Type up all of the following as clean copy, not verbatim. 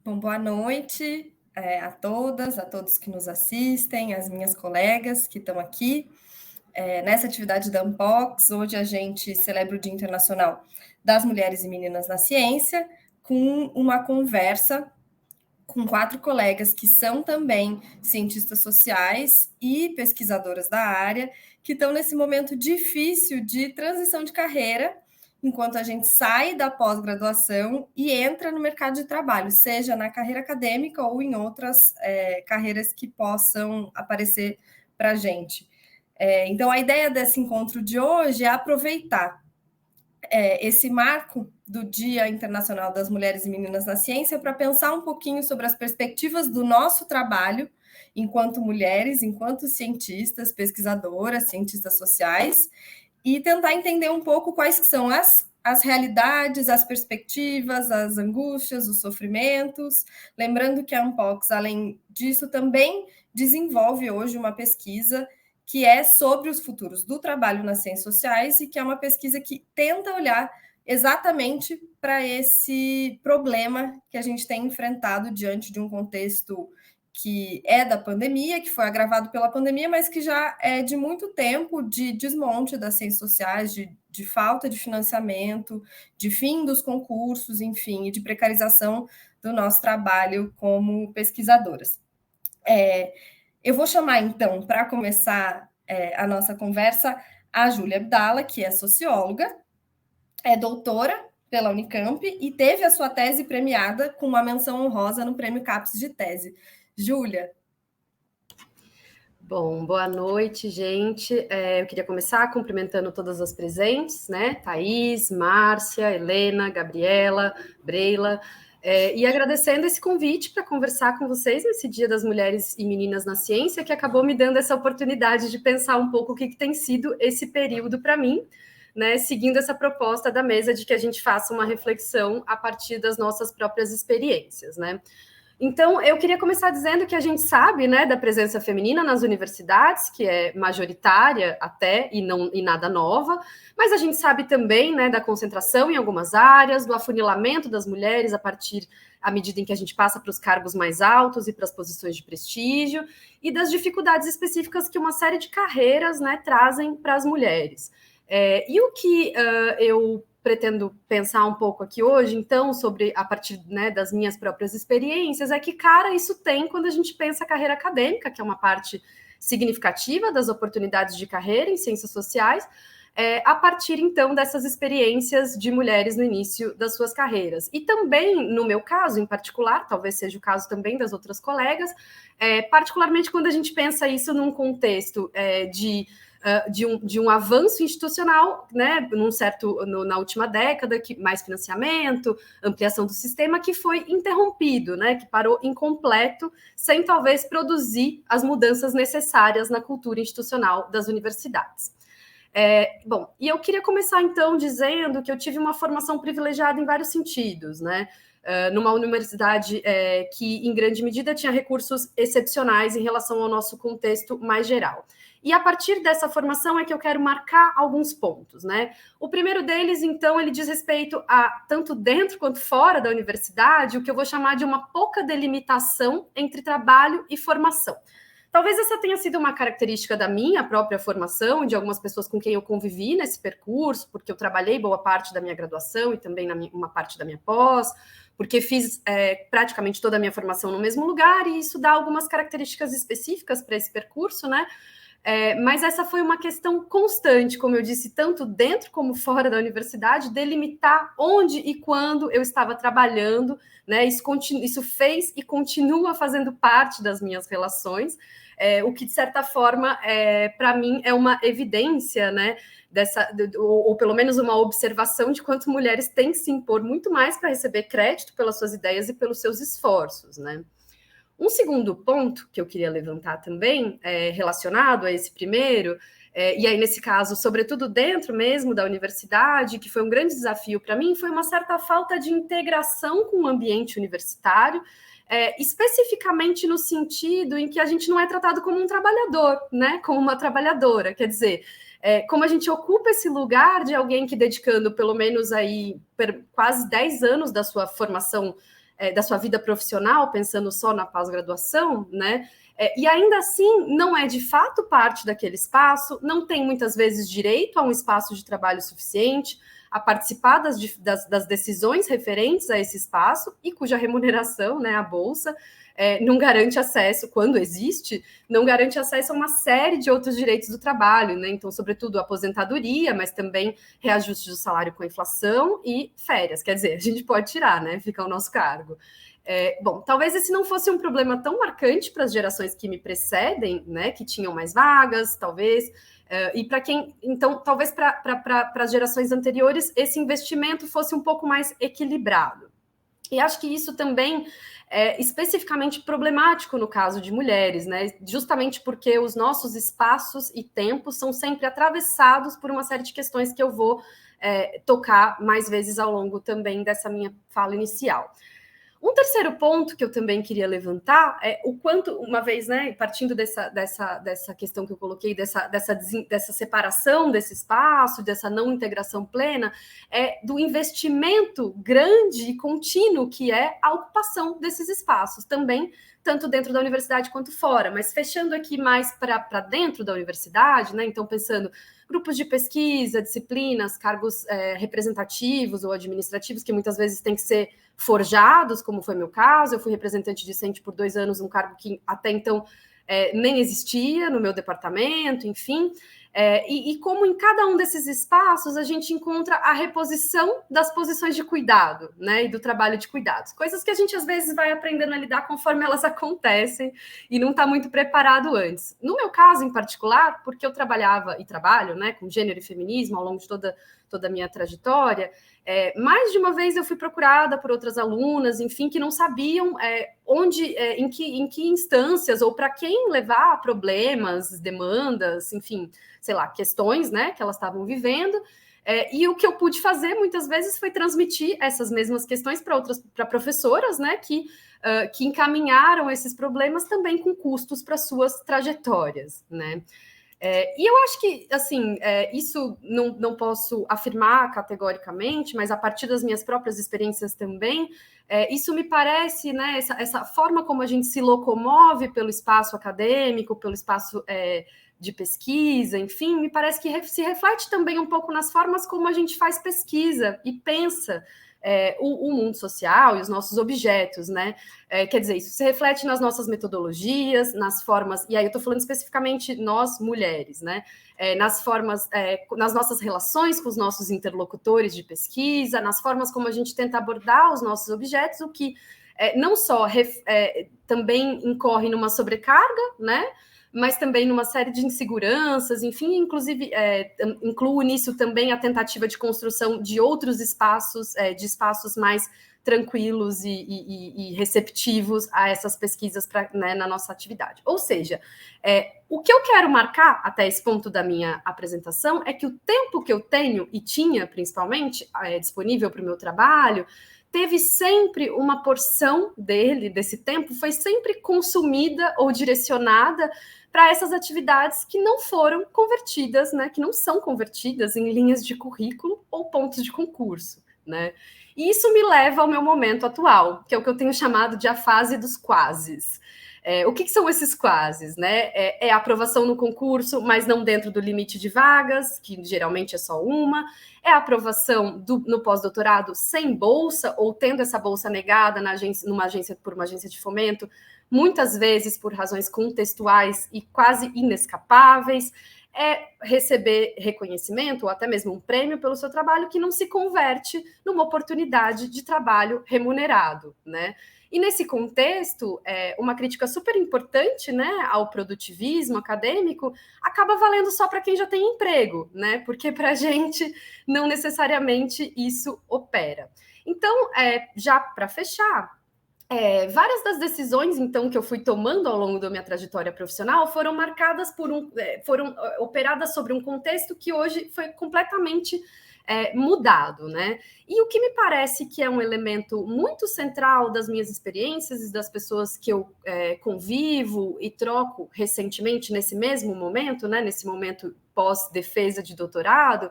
Bom, boa noite a todas, a todos que nos assistem, as minhas colegas que estão aqui. Nessa atividade da Unpox, hoje a gente celebra o Dia Internacional das Mulheres e Meninas na Ciência, com uma conversa com 4 colegas que são também cientistas sociais e pesquisadoras da área, que estão nesse momento difícil de transição de carreira, enquanto a gente sai da pós-graduação e entra no mercado de trabalho, seja na carreira acadêmica ou em outras carreiras que possam aparecer para a gente. Então, a ideia desse encontro de hoje é aproveitar esse marco do Dia Internacional das Mulheres e Meninas na Ciência para pensar um pouquinho sobre as perspectivas do nosso trabalho enquanto mulheres, enquanto cientistas, pesquisadoras, cientistas sociais, e tentar entender um pouco quais que são as realidades, as perspectivas, as angústias, os sofrimentos. Lembrando que a Unpox, além disso, também desenvolve hoje uma pesquisa que é sobre os futuros do trabalho nas ciências sociais e que é uma pesquisa que tenta olhar exatamente para esse problema que a gente tem enfrentado diante de um contexto que é da pandemia, que foi agravado pela pandemia, mas que já é de muito tempo de desmonte das ciências sociais, de falta de financiamento, de fim dos concursos, enfim, e de precarização do nosso trabalho como pesquisadoras. Eu vou chamar, então, para começar a nossa conversa, a Júlia Abdala, que é socióloga, é doutora pela Unicamp e teve a sua tese premiada com uma menção honrosa no Prêmio CAPES de Tese. Júlia. Bom, boa noite, gente. Eu queria começar cumprimentando todas as presentes, né? Thaís, Márcia, Helena, Gabriela, Breila, e agradecendo esse convite para conversar com vocês nesse Dia das Mulheres e Meninas na Ciência, que acabou me dando essa oportunidade de pensar um pouco o que tem sido esse período para mim, né? Seguindo essa proposta da mesa de que a gente faça uma reflexão a partir das nossas próprias experiências, né? Então, eu queria começar dizendo que a gente sabe, né, da presença feminina nas universidades, que é majoritária até e nada nova, mas a gente sabe também, né, da concentração em algumas áreas, do afunilamento das mulheres à medida em que a gente passa para os cargos mais altos e para as posições de prestígio, e das dificuldades específicas que uma série de carreiras, né, trazem para as mulheres. E o que eu pretendo pensar um pouco aqui hoje, então, a partir, né, das minhas próprias experiências, é que cara isso tem quando a gente pensa a carreira acadêmica, que é uma parte significativa das oportunidades de carreira em ciências sociais, a partir, então, dessas experiências de mulheres no início das suas carreiras. E também, no meu caso, em particular, talvez seja o caso também das outras colegas, particularmente quando a gente pensa isso num contexto de um avanço institucional, né, na última década, mais financiamento, ampliação do sistema, que foi interrompido, né, que parou incompleto, sem talvez produzir as mudanças necessárias na cultura institucional das universidades. Bom, e eu queria começar, então, dizendo que eu tive uma formação privilegiada em vários sentidos, né, numa universidade que, em grande medida, tinha recursos excepcionais em relação ao nosso contexto mais geral. E a partir dessa formação é que eu quero marcar alguns pontos, né? O primeiro deles, então, ele diz respeito a, tanto dentro quanto fora da universidade, o que eu vou chamar de uma pouca delimitação entre trabalho e formação. Talvez essa tenha sido uma característica da minha própria formação, de algumas pessoas com quem eu convivi nesse percurso, porque eu trabalhei boa parte da minha graduação e também uma parte da minha pós, porque fiz praticamente toda a minha formação no mesmo lugar, e isso dá algumas características específicas para esse percurso, né? Mas essa foi uma questão constante, como eu disse, tanto dentro como fora da universidade, delimitar onde e quando eu estava trabalhando, né? Isso fez e continua fazendo parte das minhas relações, o que, de certa forma, para mim, é uma evidência, né? Ou pelo menos uma observação de quanto mulheres têm que se impor muito mais para receber crédito pelas suas ideias e pelos seus esforços, né? Um segundo ponto que eu queria levantar também, relacionado a esse primeiro, e aí nesse caso, sobretudo dentro mesmo da universidade, que foi um grande desafio para mim, foi uma certa falta de integração com o ambiente universitário, especificamente no ssentido em que a gente não é tratado como um trabalhador, né, como uma trabalhadora, quer dizer, como a gente ocupa esse lugar de alguém que dedicando pelo menos aí quase 10 anos da sua formação da sua vida profissional, pensando só na pós-graduação, né? E ainda assim não é de fato parte daquele espaço, não tem muitas vezes direito a um espaço de trabalho suficiente, a participar das decisões referentes a esse espaço e cuja remuneração, né, a bolsa, não garante acesso, quando existe, não garante acesso a uma série de outros direitos do trabalho, né? Então, sobretudo, aposentadoria, mas também reajuste do salário com a inflação e férias. Quer dizer, a gente pode tirar, né? Fica ao nosso cargo. Bom, talvez esse não fosse um problema tão marcante para as gerações que me precedem, né? Que tinham mais vagas, talvez. E para quem, então, talvez para as gerações anteriores, esse investimento fosse um pouco mais equilibrado. E acho que isso também é especificamente problemático no caso de mulheres, né? Justamente porque os nossos espaços e tempos são sempre atravessados por uma série de questões que eu vou tocar mais vezes ao longo também dessa minha fala inicial. Um terceiro ponto que eu também queria levantar é o quanto, uma vez, né, partindo dessa questão que eu coloquei, dessa separação desse espaço, dessa não integração plena, do investimento grande e contínuo que é a ocupação desses espaços, também, tanto dentro da universidade quanto fora, mas fechando aqui mais para dentro da universidade, né, então pensando grupos de pesquisa, disciplinas, cargos representativos ou administrativos, que muitas vezes têm que ser forjados, como foi meu caso. Eu fui representante discente por 2 anos, um cargo que até então nem existia no meu departamento, enfim. E como em cada um desses espaços a gente encontra a reposição das posições de cuidado, né, e do trabalho de cuidados, coisas que a gente às vezes vai aprendendo a lidar conforme elas acontecem e não está muito preparado antes. No meu caso em particular, porque eu trabalhava e trabalho, né, com gênero e feminismo ao longo de toda a minha trajetória, mais de uma vez eu fui procurada por outras alunas, enfim, que não sabiam em que instâncias ou para quem levar problemas, demandas, enfim, sei lá, questões, né, que elas estavam vivendo. E o que eu pude fazer muitas vezes foi transmitir essas mesmas questões para professoras, né, que encaminharam esses problemas também com custos para suas trajetórias, né. E eu acho que, assim, isso não posso afirmar categoricamente, mas a partir das minhas próprias experiências também, isso me parece, né, essa forma como a gente se locomove pelo espaço acadêmico, pelo espaço de pesquisa, enfim, me parece que se reflete também um pouco nas formas como a gente faz pesquisa e pensa o mundo social e os nossos objetos, né? Quer dizer, isso se reflete nas nossas metodologias, nas formas, e aí eu estou falando especificamente nós, mulheres, né? Nas formas, nas nossas relações com os nossos interlocutores de pesquisa, nas formas como a gente tenta abordar os nossos objetos, o que não só também incorre numa sobrecarga, né? Mas também numa série de inseguranças, enfim, inclusive incluo nisso também a tentativa de construção de outros espaços, de espaços mais tranquilos e receptivos a essas pesquisas né, na nossa atividade. Ou seja, o que eu quero marcar até esse ponto da minha apresentação é que o tempo que eu tenho, e tinha principalmente, disponível para o meu trabalho, teve sempre uma porção desse tempo, foi sempre consumida ou direcionada para essas atividades que não foram convertidas, né, que não são convertidas em linhas de currículo ou pontos de concurso, né? E isso me leva ao meu momento atual, que é o que eu tenho chamado de a fase dos quases. O que são esses quases, né? É a aprovação no concurso, mas não dentro do limite de vagas, que geralmente é só uma. É a aprovação no pós-doutorado sem bolsa, ou tendo essa bolsa negada por uma agência de fomento, muitas vezes por razões contextuais e quase inescapáveis. É receber reconhecimento ou até mesmo um prêmio pelo seu trabalho que não se converte numa oportunidade de trabalho remunerado, né? E nesse contexto, uma crítica super importante, né, ao produtivismo acadêmico acaba valendo só para quem já tem emprego, né? Porque para a gente não necessariamente isso opera. Então, já para fechar, várias das decisões, então, que eu fui tomando ao longo da minha trajetória profissional foram marcadas foram operadas sobre um contexto que hoje foi completamente mudado, né? E o que me parece que é um elemento muito central das minhas experiências e das pessoas que eu convivo e troco recentemente nesse mesmo momento, né? Nesse momento pós-defesa de doutorado,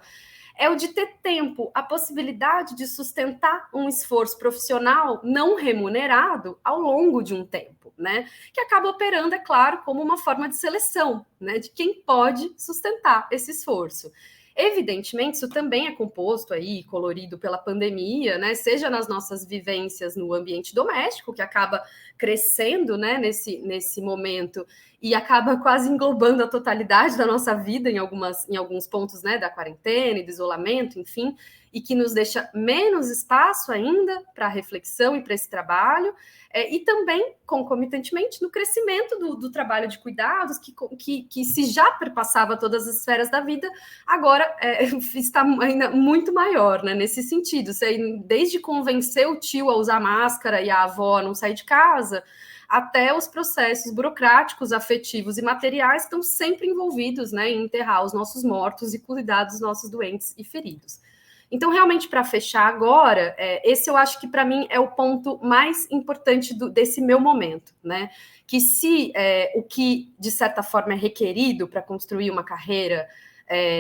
é o de ter tempo, a possibilidade de sustentar um esforço profissional não remunerado ao longo de um tempo, né? Que acaba operando, é claro, como uma forma de seleção, né? De quem pode sustentar esse esforço. Evidentemente, isso também é composto aí, colorido pela pandemia, né? Seja nas nossas vivências no ambiente doméstico, que acaba crescendo, né, nesse momento, e acaba quase englobando a totalidade da nossa vida em alguns pontos, né, da quarentena e do isolamento, enfim, e que nos deixa menos espaço ainda para reflexão e para esse trabalho, e também, concomitantemente, no crescimento do trabalho de cuidados, que se já perpassava todas as esferas da vida, agora está ainda muito maior, né, nesse sentido. Você, desde convencer o tio a usar máscara e a avó a não sair de casa, até os processos burocráticos, afetivos e materiais que estão sempre envolvidos, né, em enterrar os nossos mortos e cuidar dos nossos doentes e feridos. Então, realmente, para fechar agora, esse eu acho que para mim é o ponto mais importante desse meu momento, né? Que se o que, de certa forma, é requerido para construir uma carreira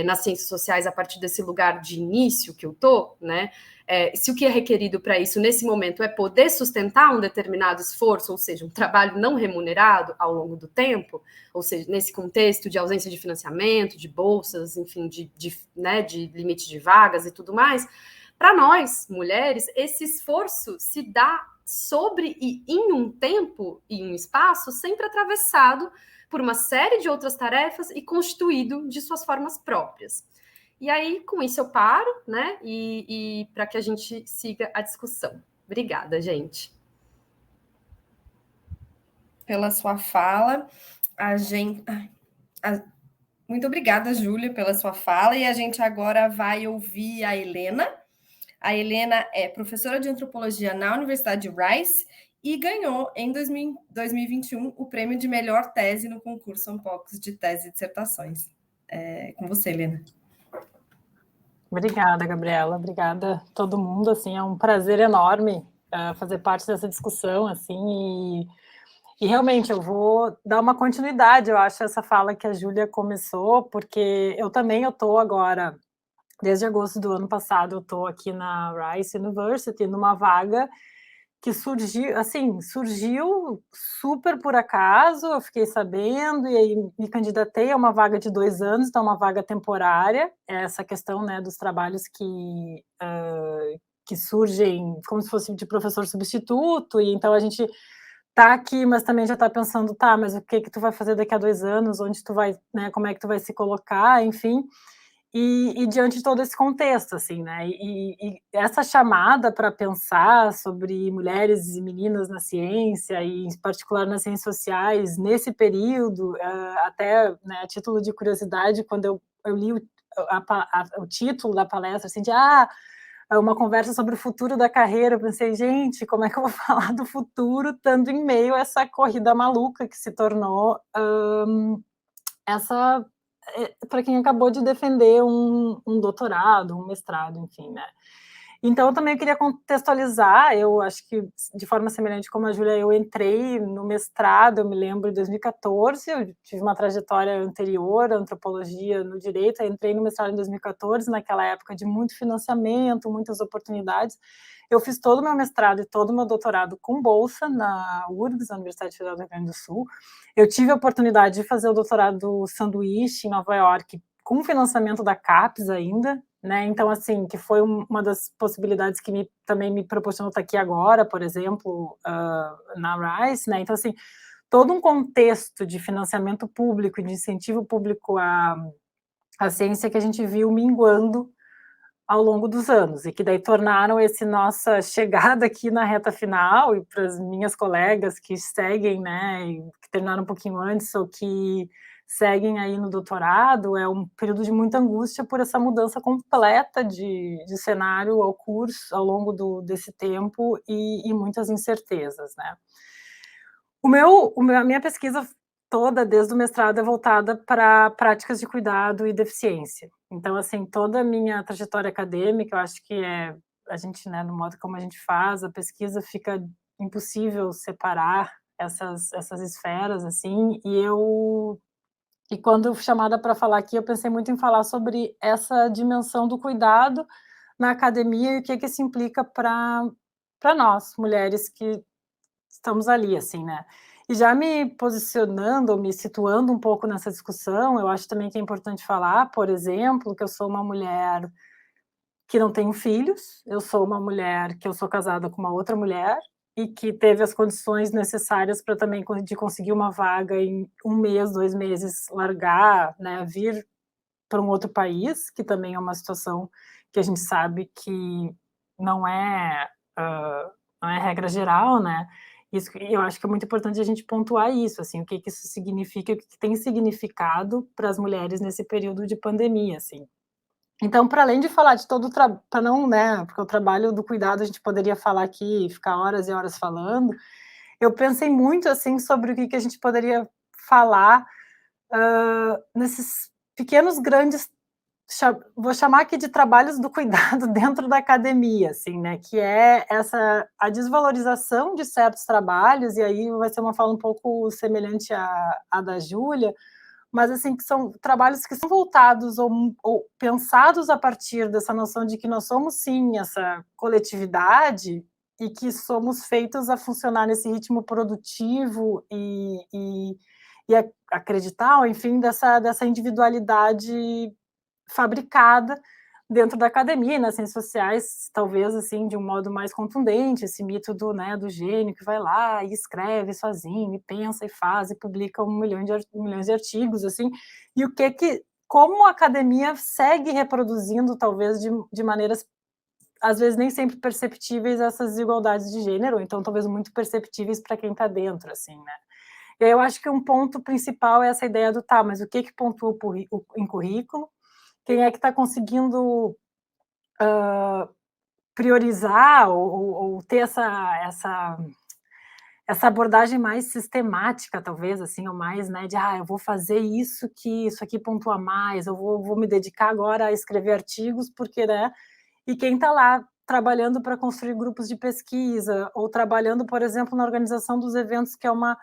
nas ciências sociais a partir desse lugar de início que eu tô, né? Se o que é requerido para isso nesse momento é poder sustentar um determinado esforço, ou seja, um trabalho não remunerado ao longo do tempo, ou seja, nesse contexto de ausência de financiamento, de bolsas, enfim, de limite de vagas e tudo mais, para nós, mulheres, esse esforço se dá sobre e em um tempo e um espaço sempre atravessado por uma série de outras tarefas e constituído de suas formas próprias. E aí, com isso, eu paro, né? E para que a gente siga a discussão. Obrigada, gente. Pela sua fala. Muito obrigada, Júlia, pela sua fala. E a gente agora vai ouvir a Helena. A Helena é professora de antropologia na Universidade de Rice e ganhou em 2021 o prêmio de melhor tese no concurso Unpox de tese e dissertações. Com você, Helena. Obrigada, Gabriela. Obrigada a todo mundo. Assim, é um prazer enorme fazer parte dessa discussão, assim, e realmente eu vou dar uma continuidade, eu acho, essa fala que a Júlia começou, porque eu estou agora, desde agosto do ano passado, eu estou aqui na Rice University, numa vaga que surgiu super por acaso, eu fiquei sabendo, e aí me candidatei a uma vaga de 2 anos, então uma vaga temporária, essa questão, né, dos trabalhos que surgem como se fosse de professor substituto, e então a gente tá aqui, mas também já tá pensando, tá, mas o que tu vai fazer daqui a 2 anos, onde tu vai, né, como é que tu vai se colocar, enfim, e diante de todo esse contexto, assim, né, e essa chamada para pensar sobre mulheres e meninas na ciência, e em particular nas ciências sociais, nesse período, até, né, a título de curiosidade, quando eu li o título da palestra, assim, de, uma conversa sobre o futuro da carreira, eu pensei, gente, como é que eu vou falar do futuro estando em meio a essa corrida maluca que se tornou essa para quem acabou de defender um doutorado, um mestrado, enfim, né? Então, eu também queria contextualizar, eu acho que de forma semelhante como a Júlia, eu entrei no mestrado, eu me lembro, em 2014, eu tive uma trajetória anterior, antropologia no direito, eu entrei no mestrado em 2014, naquela época de muito financiamento, muitas oportunidades. Eu fiz todo o meu mestrado e todo o meu doutorado com bolsa na URGS, na Universidade Federal do Rio Grande do Sul. Eu tive a oportunidade de fazer o doutorado sanduíche em Nova York, com financiamento da CAPES ainda, né? Então, assim, que foi uma das possibilidades que também me proporcionou estar aqui agora, por exemplo, na Rice, né? Então, assim, todo um contexto de financiamento público e de incentivo público à ciência que a gente viu minguando ao longo dos anos, e que daí tornaram essa nossa chegada aqui na reta final, e para as minhas colegas que seguem, né, e que terminaram um pouquinho antes, ou que seguem aí no doutorado, é um período de muita angústia por essa mudança completa de cenário ao curso, ao longo desse tempo, e muitas incertezas, né. A minha pesquisa toda, desde o mestrado, é voltada para práticas de cuidado e deficiência. Então, assim, toda a minha trajetória acadêmica, eu acho que a gente, né, no modo como a gente faz, a pesquisa fica impossível separar essas esferas, assim, e E quando chamada para falar aqui, eu pensei muito em falar sobre essa dimensão do cuidado na academia e o que isso implica para nós, mulheres que estamos ali, assim, né. E já me posicionando, me situando um pouco nessa discussão, eu acho também que é importante falar, por exemplo, que eu sou uma mulher que não tenho filhos, eu sou uma mulher que eu sou casada com uma outra mulher, e que teve as condições necessárias para também de conseguir uma vaga em 1 mês, 2 meses, largar, né, vir para um outro país, que também é uma situação que a gente sabe que não é, não é regra geral, né. Isso eu acho que é muito importante a gente pontuar isso, assim, o que isso significa, o que tem significado para as mulheres nesse período de pandemia, assim. Então, para além de falar de todo o para não, né, porque o trabalho do cuidado a gente poderia falar aqui, ficar horas e horas falando, eu pensei muito, assim, sobre o que a gente poderia falar, nesses pequenos, grandes, vou chamar aqui de trabalhos do cuidado dentro da academia, assim, né, que é a desvalorização de certos trabalhos, e aí vai ser uma fala um pouco semelhante à da Júlia, mas assim, que são trabalhos que são voltados ou pensados a partir dessa noção de que nós somos sim essa coletividade e que somos feitos a funcionar nesse ritmo produtivo e acreditar, ou enfim, dessa individualidade fabricada dentro da academia e nas ciências sociais, talvez, assim, de um modo mais contundente, esse mito do, né, do gênio que vai lá e escreve sozinho, e pensa e faz e publica 1 milhão de artigos, assim, e como a academia segue reproduzindo, talvez, de maneiras, às vezes, nem sempre perceptíveis, essas desigualdades de gênero, então talvez muito perceptíveis para quem está dentro, assim, né. E aí eu acho que um ponto principal é essa ideia do, tá, mas o que pontua em currículo, quem é que está conseguindo priorizar ou ter essa abordagem mais sistemática, talvez, assim, ou mais, né, de: "Ah, eu vou fazer isso, que isso aqui pontua mais, eu vou me dedicar agora a escrever artigos, porque", né, e quem está lá trabalhando para construir grupos de pesquisa, ou trabalhando, por exemplo, na organização dos eventos, que é uma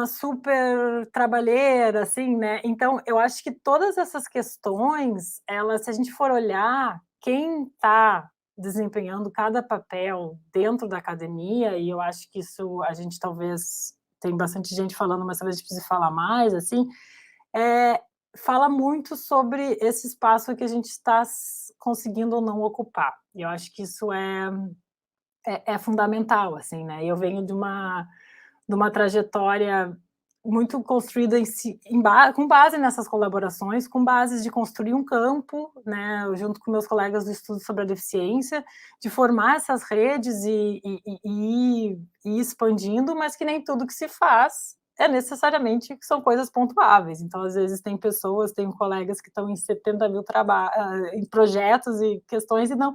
super trabalheira, assim, né. Então, eu acho que todas essas questões, elas, se a gente for olhar quem está desempenhando cada papel dentro da academia, e eu acho que isso a gente talvez tem bastante gente falando, mas talvez a gente precise falar mais, assim, eh, fala muito sobre esse espaço que a gente está conseguindo ou não ocupar. E eu acho que isso é fundamental, assim, né. Eu venho de uma trajetória muito construída com base nessas colaborações, com bases de construir um campo, né, junto com meus colegas do estudo sobre a deficiência, de formar essas redes e ir expandindo, mas que nem tudo que se faz é necessariamente que são coisas pontuáveis. Então, às vezes, tenho colegas que estão em 70 mil em projetos e questões, e não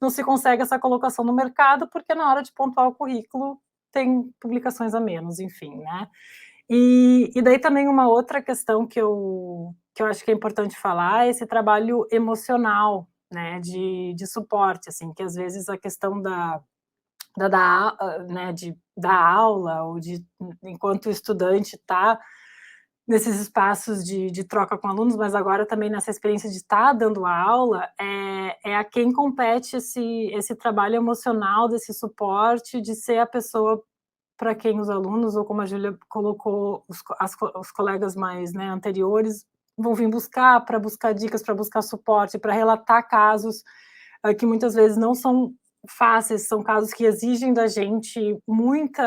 se consegue essa colocação no mercado, porque na hora de pontuar o currículo tem publicações a menos, enfim, né. E daí também uma outra questão que eu acho que é importante falar é esse trabalho emocional, né, de suporte, assim, que às vezes a questão né, de dar aula ou de, enquanto estudante, tá nesses espaços de troca com alunos, mas agora também nessa experiência de estar dando aula, é a quem compete esse trabalho emocional, desse suporte, de ser a pessoa para quem os alunos, ou como a Júlia colocou, os colegas mais, né, anteriores, vão vir para buscar dicas, para buscar suporte, para relatar casos que muitas vezes não são fáceis, são casos que exigem da gente muito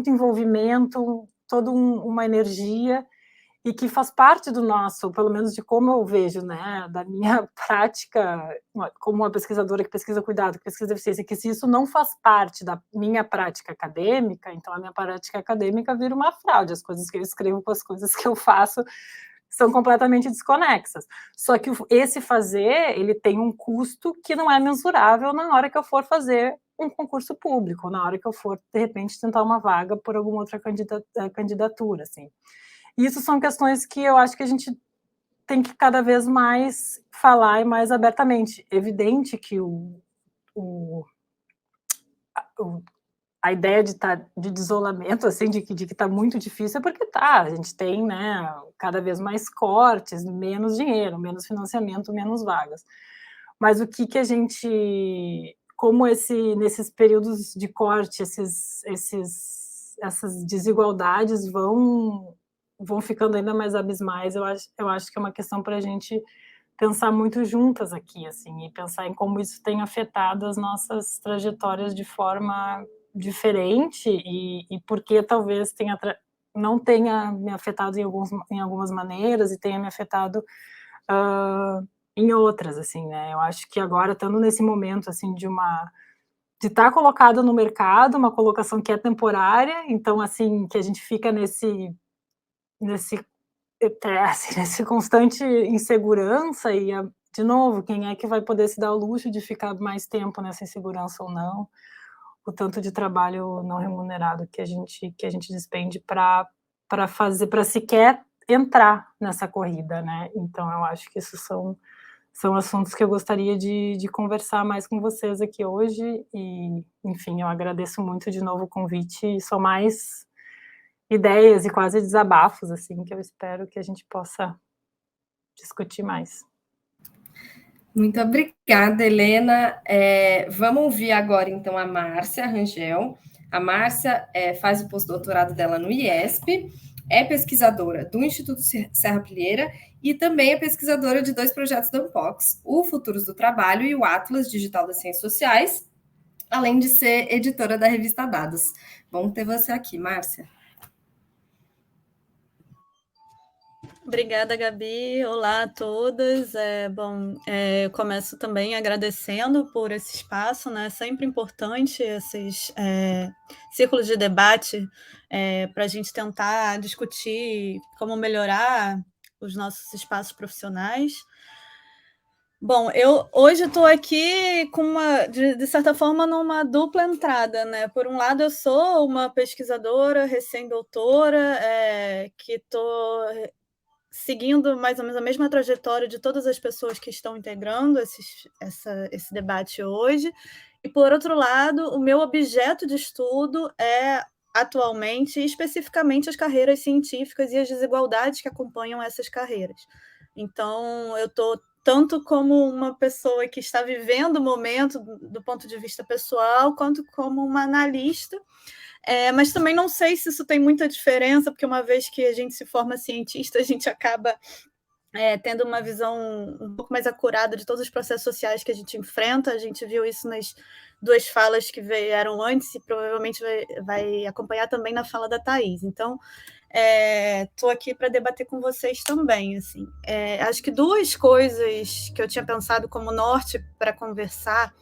envolvimento, toda uma energia, e que faz parte do nosso, pelo menos de como eu vejo, né, da minha prática, como uma pesquisadora que pesquisa cuidado, que pesquisa deficiência, que se isso não faz parte da minha prática acadêmica, então a minha prática acadêmica vira uma fraude, as coisas que eu escrevo com as coisas que eu faço são completamente desconexas. Só que esse fazer, ele tem um custo que não é mensurável na hora que eu for fazer um concurso público, na hora que eu for, de repente, tentar uma vaga por alguma outra candidatura, assim. E isso são questões que eu acho que a gente tem que cada vez mais falar e mais abertamente. Evidente que o a ideia de isolamento, assim, de que está muito difícil, é porque a gente tem, né, cada vez mais cortes, menos dinheiro, menos financiamento, menos vagas. Mas o que a gente, como nesses períodos de corte, essas desigualdades vão ficando ainda mais abismais, eu acho que é uma questão para a gente pensar muito juntas aqui, assim, e pensar em como isso tem afetado as nossas trajetórias de forma diferente e porque talvez não tenha me afetado em algumas maneiras e tenha me afetado em outras, assim, né? Eu acho que agora, estando nesse momento, assim, de estar colocado no mercado, uma colocação que é temporária, então, assim, que a gente fica nesse assim, nesse constante insegurança de novo, quem é que vai poder se dar o luxo de ficar mais tempo nessa insegurança ou não? O tanto de trabalho não remunerado que a gente despende para fazer, para sequer entrar nessa corrida, né? Então eu acho que isso são assuntos que eu gostaria de conversar mais com vocês aqui hoje e, enfim, eu agradeço muito de novo o convite e só mais ideias e quase desabafos, assim, que eu espero que a gente possa discutir mais. Muito obrigada, Helena. Vamos ouvir agora, então, a Márcia Rangel. A Márcia faz o pós-doutorado dela no IESP, é pesquisadora do Instituto Serra Pilheira e também é pesquisadora de 2 projetos da Unpox, o Futuros do Trabalho e o Atlas Digital das Ciências Sociais, além de ser editora da revista Dados. Bom ter você aqui, Márcia. Obrigada, Gabi. Olá a todas. Eu começo também agradecendo por esse espaço, né? É sempre importante esses círculos de debate para a gente tentar discutir como melhorar os nossos espaços profissionais. Bom, eu hoje estou aqui com de certa forma, numa dupla entrada, né? Por um lado, eu sou uma pesquisadora recém-doutora, que estou seguindo mais ou menos a mesma trajetória de todas as pessoas que estão integrando esse debate hoje. E, por outro lado, o meu objeto de estudo é, atualmente, especificamente as carreiras científicas e as desigualdades que acompanham essas carreiras. Então, eu estou tanto como uma pessoa que está vivendo o momento do ponto de vista pessoal, quanto como uma analista. Mas também não sei se isso tem muita diferença, porque uma vez que a gente se forma cientista, a gente acaba tendo uma visão um pouco mais acurada de todos os processos sociais que a gente enfrenta. A gente viu isso nas 2 falas que vieram antes e provavelmente vai acompanhar também na fala da Thaís. Então, estou aqui para debater com vocês também. Assim. Acho que 2 coisas que eu tinha pensado como norte para conversar,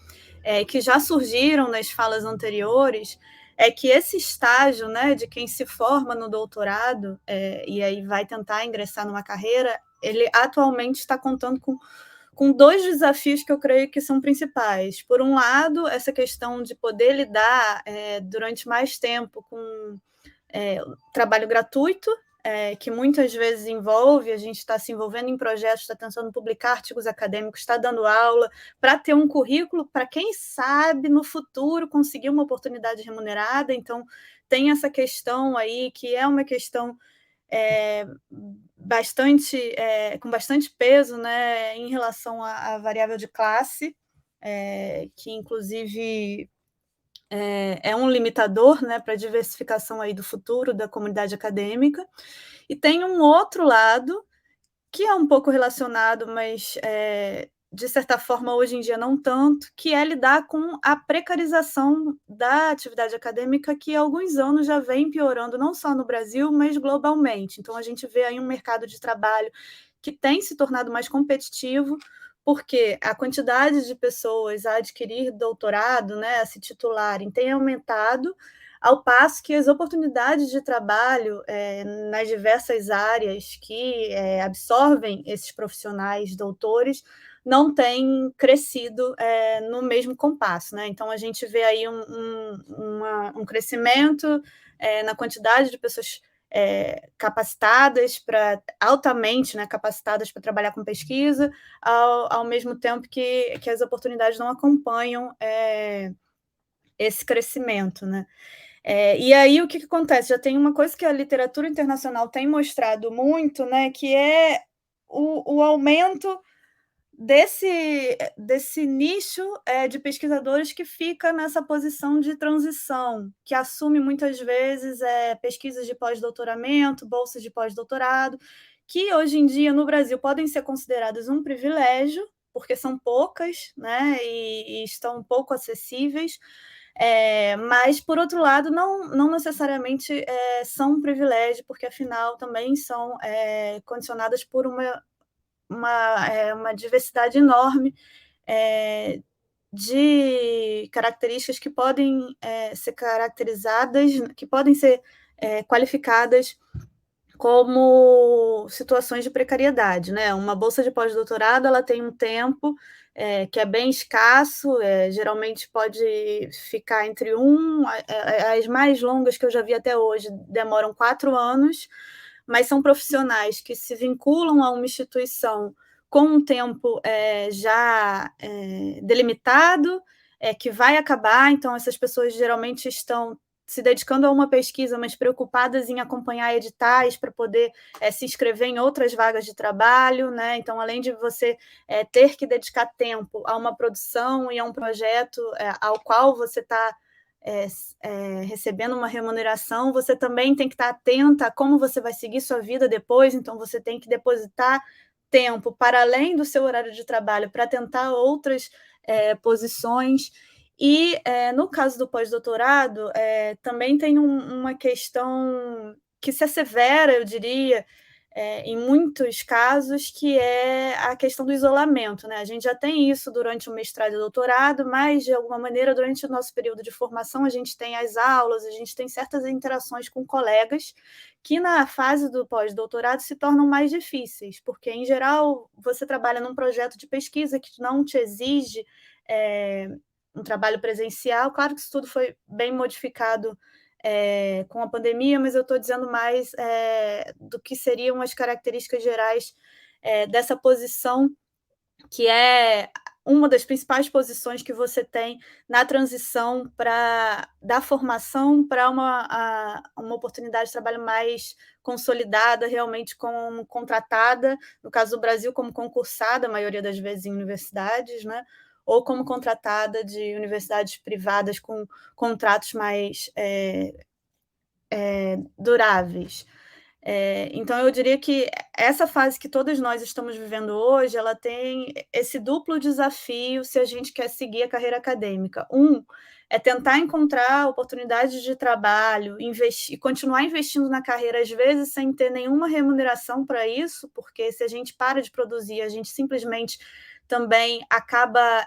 que já surgiram nas falas anteriores, é que esse estágio, né, de quem se forma no doutorado e aí vai tentar ingressar numa carreira, ele atualmente está contando com 2 desafios que eu creio que são principais. Por um lado, essa questão de poder lidar durante mais tempo com trabalho gratuito, que muitas vezes envolve, a gente está se envolvendo em projetos, está tentando publicar artigos acadêmicos, está dando aula, para ter um currículo, para quem sabe, no futuro, conseguir uma oportunidade remunerada. Então, tem essa questão aí, que é uma questão com bastante peso, né, em relação à variável de classe, que, inclusive, é um limitador, né, para a diversificação aí do futuro da comunidade acadêmica. E tem um outro lado, que é um pouco relacionado, mas, de certa forma, hoje em dia não tanto, que é lidar com a precarização da atividade acadêmica, que há alguns anos já vem piorando, não só no Brasil, mas globalmente. Então, a gente vê aí um mercado de trabalho que tem se tornado mais competitivo, porque a quantidade de pessoas a adquirir doutorado, né, a se titularem, tem aumentado, ao passo que as oportunidades de trabalho nas diversas áreas que absorvem esses profissionais doutores não têm crescido no mesmo compasso, né? Então, a gente vê aí um crescimento na quantidade de pessoas capacitadas altamente, né, capacitadas para trabalhar com pesquisa, ao mesmo tempo que as oportunidades não acompanham esse crescimento, né? E aí o que acontece? Já tem uma coisa que a literatura internacional tem mostrado muito, né, que é o aumento desse nicho de pesquisadores que fica nessa posição de transição, que assume muitas vezes pesquisas de pós-doutoramento, bolsas de pós-doutorado, que hoje em dia no Brasil podem ser consideradas um privilégio, porque são poucas, né, e estão pouco acessíveis, mas, por outro lado, não necessariamente são um privilégio, porque, afinal, também são condicionadas por uma diversidade enorme de características que podem ser caracterizadas, que podem ser qualificadas como situações de precariedade, né? Uma bolsa de pós-doutorado, ela tem um tempo que é bem escasso, geralmente pode ficar entre as mais longas que eu já vi até hoje demoram 4 anos, mas são profissionais que se vinculam a uma instituição com um tempo já delimitado, que vai acabar, então essas pessoas geralmente estão se dedicando a uma pesquisa, mas preocupadas em acompanhar editais para poder se inscrever em outras vagas de trabalho, né? Então, além de você ter que dedicar tempo a uma produção e a um projeto ao qual você está recebendo uma remuneração, você também tem que estar atenta a como você vai seguir sua vida depois, então você tem que depositar tempo para além do seu horário de trabalho para tentar outras posições. E no caso do pós-doutorado, também tem uma questão que se assevera, eu diria, em muitos casos, que é a questão do isolamento, né? A gente já tem isso durante o mestrado e doutorado, mas, de alguma maneira, durante o nosso período de formação, a gente tem as aulas, a gente tem certas interações com colegas que, na fase do pós-doutorado, se tornam mais difíceis, porque, em geral, você trabalha num projeto de pesquisa que não te exige um trabalho presencial. Claro que isso tudo foi bem modificado com a pandemia, mas eu estou dizendo mais do que seriam as características gerais dessa posição, que é uma das principais posições que você tem na transição da formação para uma oportunidade de trabalho mais consolidada, realmente como contratada, no caso do Brasil, como concursada, a maioria das vezes em universidades, né? Ou como contratada de universidades privadas com contratos mais duráveis. Então, eu diria que essa fase que todos nós estamos vivendo hoje, ela tem esse duplo desafio se a gente quer seguir a carreira acadêmica. É tentar encontrar oportunidades de trabalho, investir, continuar investindo na carreira, às vezes sem ter nenhuma remuneração para isso, porque se a gente para de produzir, a gente simplesmente também acaba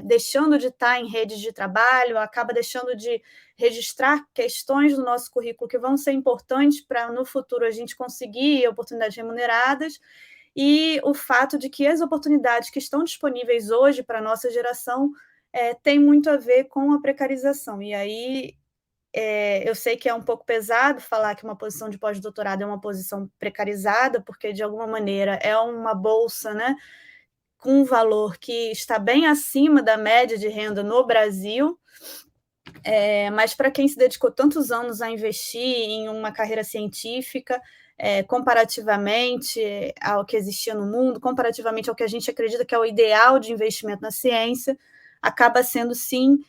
deixando de estar em redes de trabalho, acaba deixando de registrar questões do nosso currículo que vão ser importantes para, no futuro, a gente conseguir oportunidades remuneradas, e o fato de que as oportunidades que estão disponíveis hoje para a nossa geração tem muito a ver com a precarização. E aí eu sei que é um pouco pesado falar que uma posição de pós-doutorado é uma posição precarizada, porque, de alguma maneira, é uma bolsa, né, com um valor que está bem acima da média de renda no Brasil, mas para quem se dedicou tantos anos a investir em uma carreira científica, comparativamente ao que existia no mundo, comparativamente ao que a gente acredita que é o ideal de investimento na ciência, acaba sendo, sim,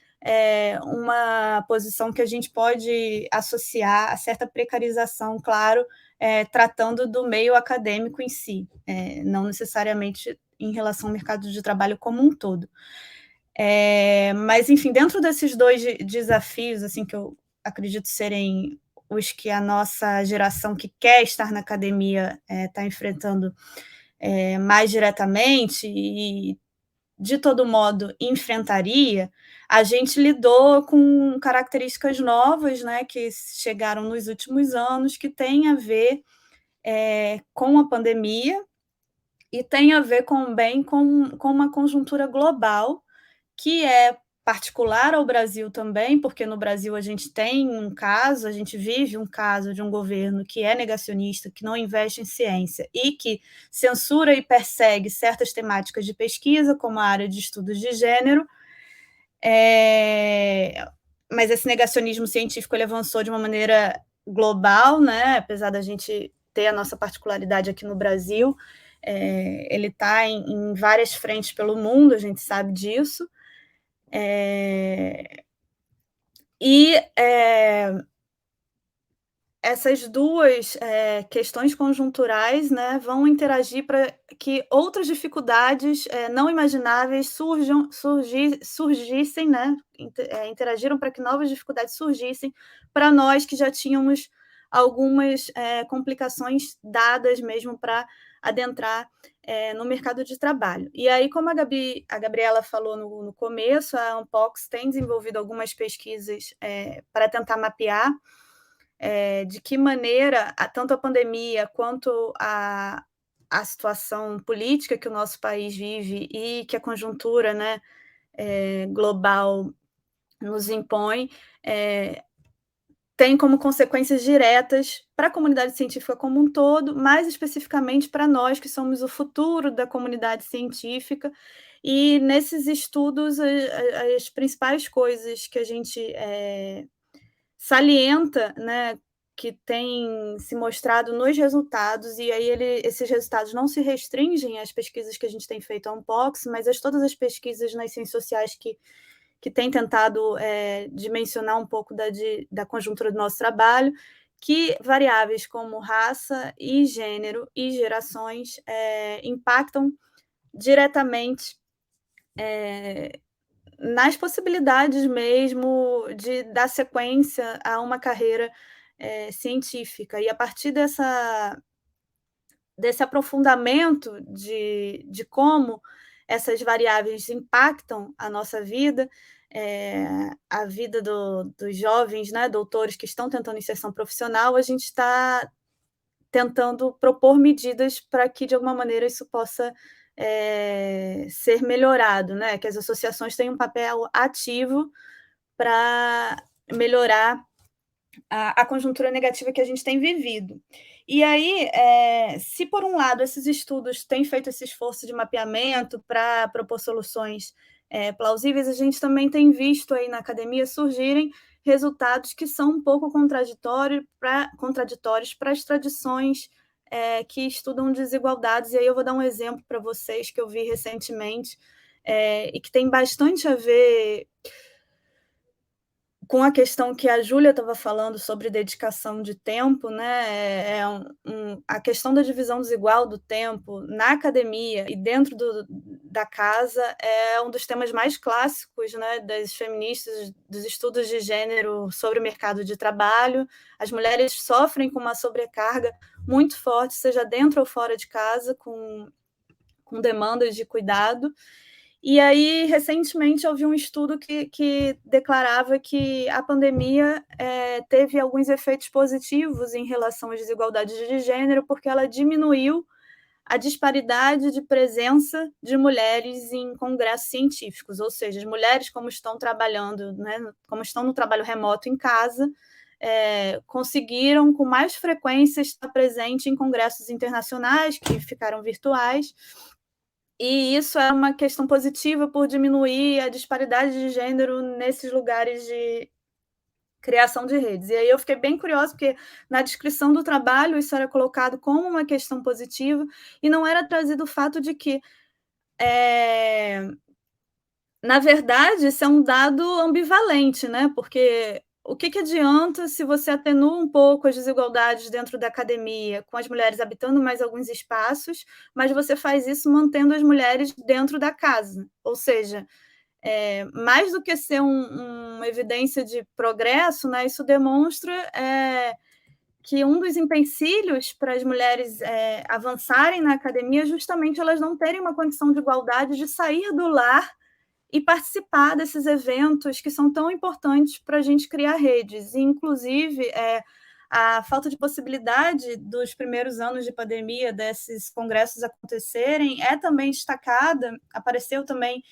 uma posição que a gente pode associar a certa precarização, claro, tratando do meio acadêmico em si, não necessariamente em relação ao mercado de trabalho como um todo. Mas, enfim, dentro desses dois desafios, assim, que eu acredito serem os que a nossa geração que quer estar na academia está enfrentando mais diretamente e, de todo modo, enfrentaria, a gente lidou com características novas, né, que chegaram nos últimos anos, que têm a ver com a pandemia e tem a ver também com uma conjuntura global, que é particular ao Brasil também, porque no Brasil a gente vive um caso de um governo que é negacionista, que não investe em ciência e que censura e persegue certas temáticas de pesquisa, como a área de estudos de gênero. mas esse negacionismo científico ele avançou de uma maneira global, né? Apesar da gente ter a nossa particularidade aqui no Brasil, ele está em várias frentes pelo mundo, a gente sabe disso. Essas duas questões conjunturais, né, vão interagir para que outras dificuldades não imagináveis surgissem, né, interagiram para que novas dificuldades surgissem para nós que já tínhamos algumas complicações dadas mesmo para adentrar no mercado de trabalho. E aí, como a Gabriela falou no começo, a Unpox tem desenvolvido algumas pesquisas para tentar mapear de que maneira tanto a pandemia quanto a situação política que o nosso país vive e que a conjuntura, né, global nos impõe, tem como consequências diretas para a comunidade científica como um todo, mais especificamente para nós, que somos o futuro da comunidade científica. E nesses estudos, as principais coisas que a gente salienta, né, que tem se mostrado nos resultados, e aí esses resultados não se restringem às pesquisas que a gente tem feito a Unpox, mas a todas as pesquisas nas ciências sociais que têm tentado dimensionar um pouco da conjuntura do nosso trabalho, que variáveis como raça e gênero e gerações impactam diretamente nas possibilidades mesmo de dar sequência a uma carreira científica. E a partir desse aprofundamento de como essas variáveis impactam a nossa vida, a vida dos jovens, né, doutores que estão tentando inserção profissional, a gente está tentando propor medidas para que, de alguma maneira, isso possa ser melhorado, né? Que as associações tenham um papel ativo para melhorar a conjuntura negativa que a gente tem vivido. E aí, se por um lado esses estudos têm feito esse esforço de mapeamento para propor soluções plausíveis, a gente também tem visto aí na academia surgirem resultados que são um pouco contraditórios para as tradições que estudam desigualdades. E aí eu vou dar um exemplo para vocês que eu vi recentemente e que tem bastante a ver com a questão que a Júlia estava falando sobre dedicação de tempo, né? A questão da divisão desigual do tempo na academia e dentro da casa é um dos temas mais clássicos, né, das feministas, dos estudos de gênero sobre o mercado de trabalho. As mulheres sofrem com uma sobrecarga muito forte, seja dentro ou fora de casa, com demandas de cuidado. E aí, recentemente, eu vi um estudo que declarava que a pandemia teve alguns efeitos positivos em relação às desigualdades de gênero, porque ela diminuiu a disparidade de presença de mulheres em congressos científicos, ou seja, as mulheres, como estão trabalhando, né, como estão no trabalho remoto em casa, conseguiram com mais frequência estar presente em congressos internacionais que ficaram virtuais. E isso é uma questão positiva por diminuir a disparidade de gênero nesses lugares de criação de redes. E aí eu fiquei bem curiosa, porque na descrição do trabalho isso era colocado como uma questão positiva e não era trazido o fato de que, na verdade, isso é um dado ambivalente, né? Porque o que adianta se você atenua um pouco as desigualdades dentro da academia, com as mulheres habitando mais alguns espaços, mas você faz isso mantendo as mulheres dentro da casa? Ou seja, mais do que ser uma evidência de progresso, né, isso demonstra que um dos empecilhos para as mulheres avançarem na academia é justamente elas não terem uma condição de igualdade de sair do lar e participar desses eventos que são tão importantes para a gente criar redes. E, inclusive, a falta de possibilidade dos primeiros anos de pandemia desses congressos acontecerem é também destacada, apareceu também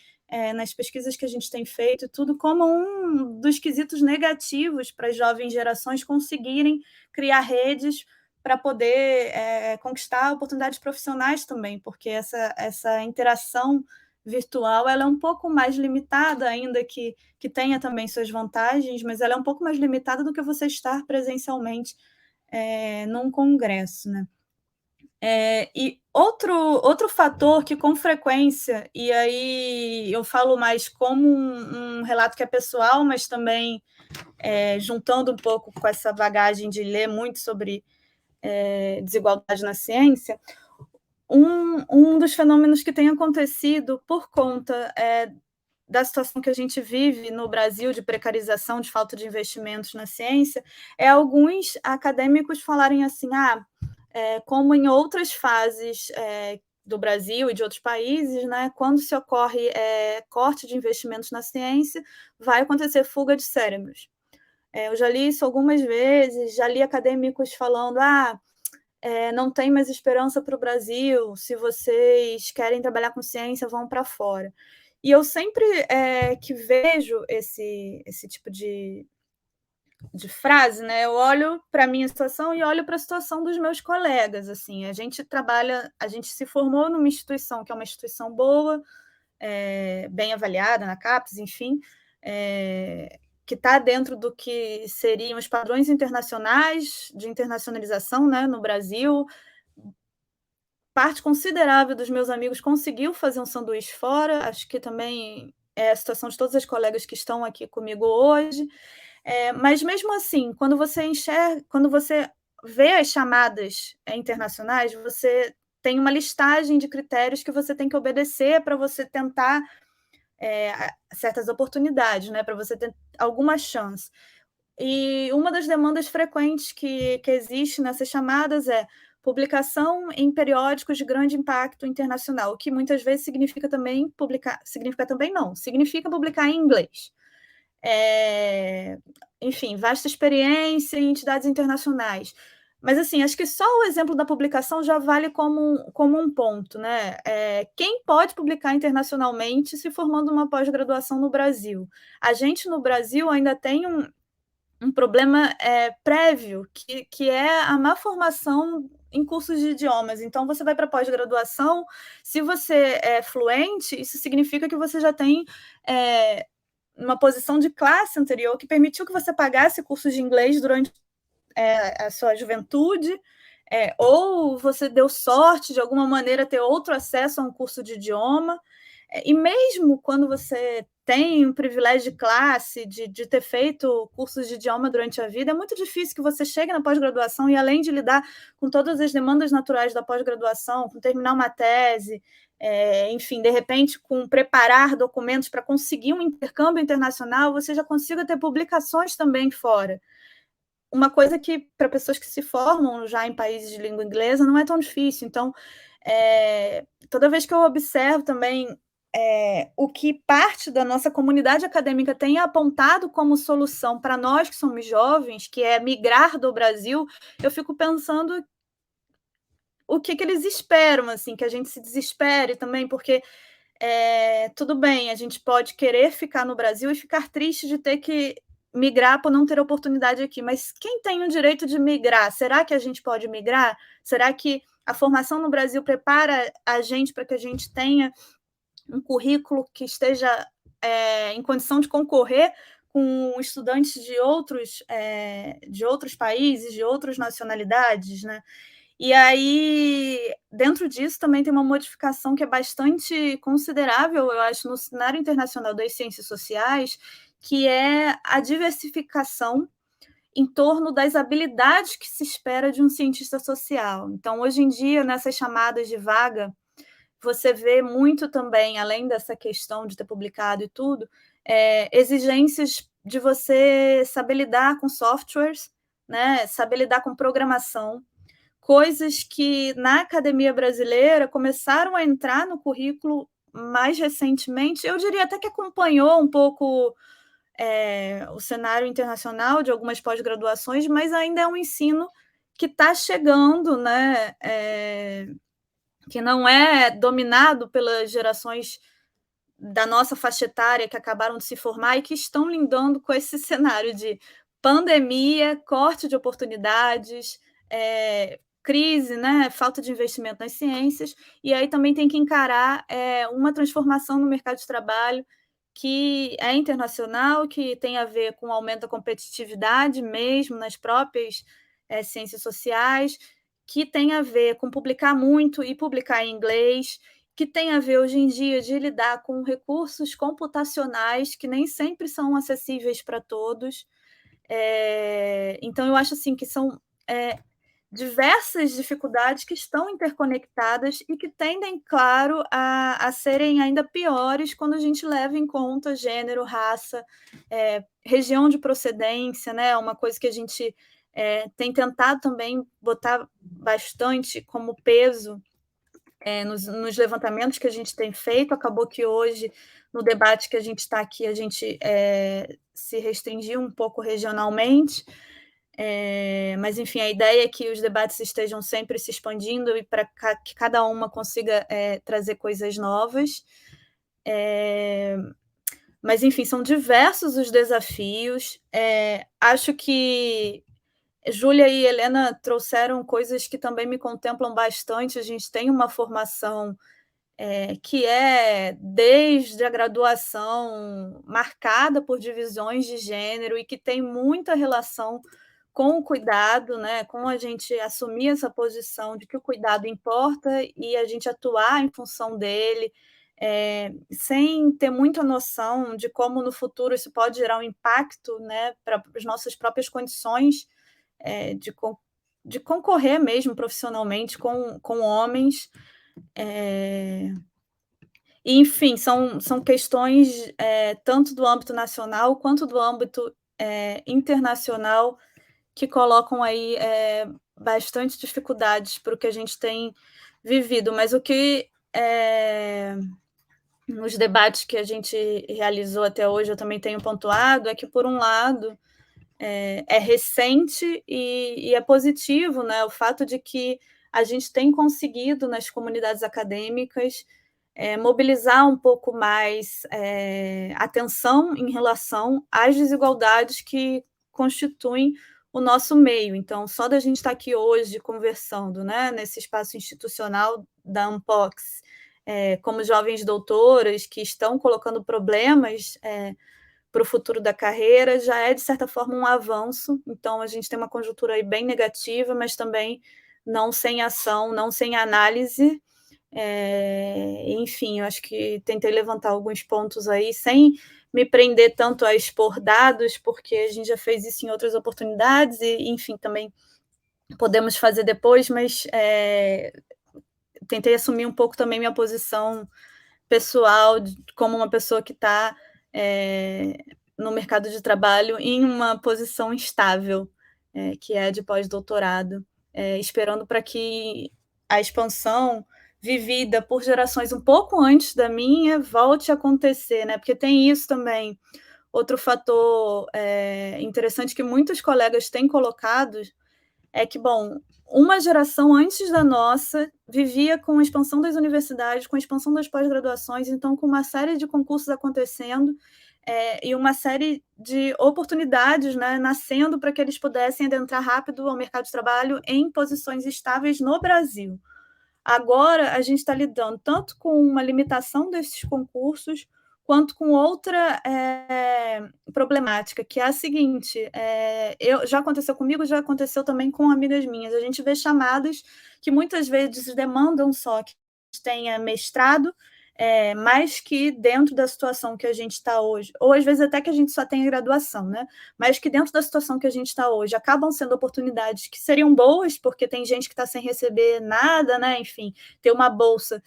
nas pesquisas que a gente tem feito, tudo como um dos quesitos negativos para as jovens gerações conseguirem criar redes para poder conquistar oportunidades profissionais também, porque essa interação virtual, ela é um pouco mais limitada, ainda que tenha também suas vantagens, mas ela é um pouco mais limitada do que você estar presencialmente num congresso, né? E outro fator que, com frequência, e aí eu falo mais como um relato que é pessoal, mas também juntando um pouco com essa bagagem de ler muito sobre desigualdade na ciência, um dos fenômenos que tem acontecido por conta da situação que a gente vive no Brasil, de precarização, de falta de investimentos na ciência, alguns acadêmicos falarem assim, como em outras fases do Brasil e de outros países, né, quando se ocorre corte de investimentos na ciência, vai acontecer fuga de cérebros. Eu já li isso algumas vezes, já li acadêmicos falando, não tem mais esperança para o Brasil, se vocês querem trabalhar com ciência, vão para fora. E eu sempre que vejo esse tipo de frase, né, eu olho para a minha situação e olho para a situação dos meus colegas. Assim, a gente se formou numa instituição que é uma instituição boa, bem avaliada na CAPES, enfim, que está dentro do que seriam os padrões internacionais de internacionalização, né, no Brasil. Parte considerável dos meus amigos conseguiu fazer um sanduíche fora, acho que também é a situação de todas as colegas que estão aqui comigo hoje. Mas mesmo assim, quando você vê as chamadas internacionais, você tem uma listagem de critérios que você tem que obedecer para você tentar certas oportunidades, né, para você ter alguma chance. E uma das demandas frequentes que existe nessas chamadas é publicação em periódicos de grande impacto internacional, o que muitas vezes significa publicar em inglês. Enfim, vasta experiência em entidades internacionais. Mas, assim, acho que só o exemplo da publicação já vale como um ponto, né? Quem pode publicar internacionalmente se formando uma pós-graduação no Brasil? A gente, no Brasil, ainda tem um problema prévio, que é a má formação em cursos de idiomas. Então, você vai para pós-graduação, se você é fluente, isso significa que você já tem uma posição de classe anterior que permitiu que você pagasse cursos de inglês durante a sua juventude, ou você deu sorte, de alguma maneira, ter outro acesso a um curso de idioma. E mesmo quando você tem um privilégio de classe, de ter feito cursos de idioma durante a vida, é muito difícil que você chegue na pós-graduação e, além de lidar com todas as demandas naturais da pós-graduação, com terminar uma tese, enfim, de repente, com preparar documentos para conseguir um intercâmbio internacional, você já consiga ter publicações também fora. Uma coisa que, para pessoas que se formam já em países de língua inglesa, não é tão difícil. Então, toda vez que eu observo também o que parte da nossa comunidade acadêmica tem apontado como solução para nós que somos jovens, que é migrar do Brasil, eu fico pensando o que eles esperam, assim, que a gente se desespere também, porque tudo bem, a gente pode querer ficar no Brasil e ficar triste de ter que migrar por não ter oportunidade aqui, mas quem tem o direito de migrar? Será que a gente pode migrar? Será que a formação no Brasil prepara a gente para que a gente tenha um currículo que esteja em condição de concorrer com estudantes de outros países, de outras nacionalidades, né? E aí, dentro disso, também tem uma modificação que é bastante considerável, eu acho, no cenário internacional das ciências sociais, que é a diversificação em torno das habilidades que se espera de um cientista social. Então, hoje em dia, nessas chamadas de vaga, você vê muito também, além dessa questão de ter publicado e tudo, exigências de você saber lidar com softwares, né, saber lidar com programação, coisas que na academia brasileira começaram a entrar no currículo mais recentemente. Eu diria até que acompanhou um pouco o cenário internacional de algumas pós-graduações, mas ainda é um ensino que está chegando, né? Que não é dominado pelas gerações da nossa faixa etária que acabaram de se formar e que estão lidando com esse cenário de pandemia, corte de oportunidades, crise, né, falta de investimento nas ciências, e aí também tem que encarar uma transformação no mercado de trabalho que é internacional, que tem a ver com o aumento da competitividade mesmo nas próprias ciências sociais, que tem a ver com publicar muito e publicar em inglês, que tem a ver hoje em dia de lidar com recursos computacionais que nem sempre são acessíveis para todos. Então, eu acho assim que são diversas dificuldades que estão interconectadas e que tendem, claro, a serem ainda piores quando a gente leva em conta gênero, raça, região de procedência, né? Uma coisa que a gente tem tentado também botar bastante como peso nos levantamentos que a gente tem feito. Acabou que hoje, no debate que a gente está aqui, a gente se restringiu um pouco regionalmente, mas, enfim, a ideia é que os debates estejam sempre se expandindo e para que cada uma consiga trazer coisas novas. Mas, enfim, são diversos os desafios. Acho que Júlia e Helena trouxeram coisas que também me contemplam bastante. A gente tem uma formação que desde a graduação, marcada por divisões de gênero e que tem muita relação com o cuidado, né, com a gente assumir essa posição de que o cuidado importa e a gente atuar em função dele, sem ter muita noção de como no futuro isso pode gerar um impacto, né, para as nossas próprias condições de concorrer mesmo profissionalmente com homens. Enfim, são questões tanto do âmbito nacional quanto do âmbito internacional que colocam aí bastante dificuldades para o que a gente tem vivido. Mas o que nos debates que a gente realizou até hoje eu também tenho pontuado é que, por um lado, é recente e é positivo, né, o fato de que a gente tem conseguido nas comunidades acadêmicas mobilizar um pouco mais atenção em relação às desigualdades que constituem o nosso meio. Então, só da gente estar aqui hoje conversando, né, nesse espaço institucional da Unpox, como jovens doutoras que estão colocando problemas para o futuro da carreira, já é, de certa forma, um avanço. Então, a gente tem uma conjuntura aí bem negativa, mas também não sem ação, não sem análise. Enfim, eu acho que tentei levantar alguns pontos aí, sem me prender tanto a expor dados, porque a gente já fez isso em outras oportunidades, e, enfim, também podemos fazer depois, mas tentei assumir um pouco também minha posição pessoal, como uma pessoa que está no mercado de trabalho em uma posição estável, que é de pós-doutorado, esperando para que a expansão vivida por gerações um pouco antes da minha volte a acontecer, né? Porque tem isso também. Outro fator interessante que muitos colegas têm colocado é que, bom, uma geração antes da nossa vivia com a expansão das universidades, com a expansão das pós-graduações, então com uma série de concursos acontecendo e uma série de oportunidades, né, nascendo para que eles pudessem adentrar rápido ao mercado de trabalho em posições estáveis no Brasil. Agora, a gente está lidando tanto com uma limitação desses concursos, quanto com outra problemática, que é a seguinte: já aconteceu comigo, já aconteceu também com amigas minhas. A gente vê chamadas que muitas vezes demandam só que a gente tenha mestrado, mas que dentro da situação que a gente está hoje, ou às vezes até que a gente só tenha graduação, né? Mas que dentro da situação que a gente está hoje, acabam sendo oportunidades que seriam boas, porque tem gente que está sem receber nada, né? Enfim, ter uma bolsa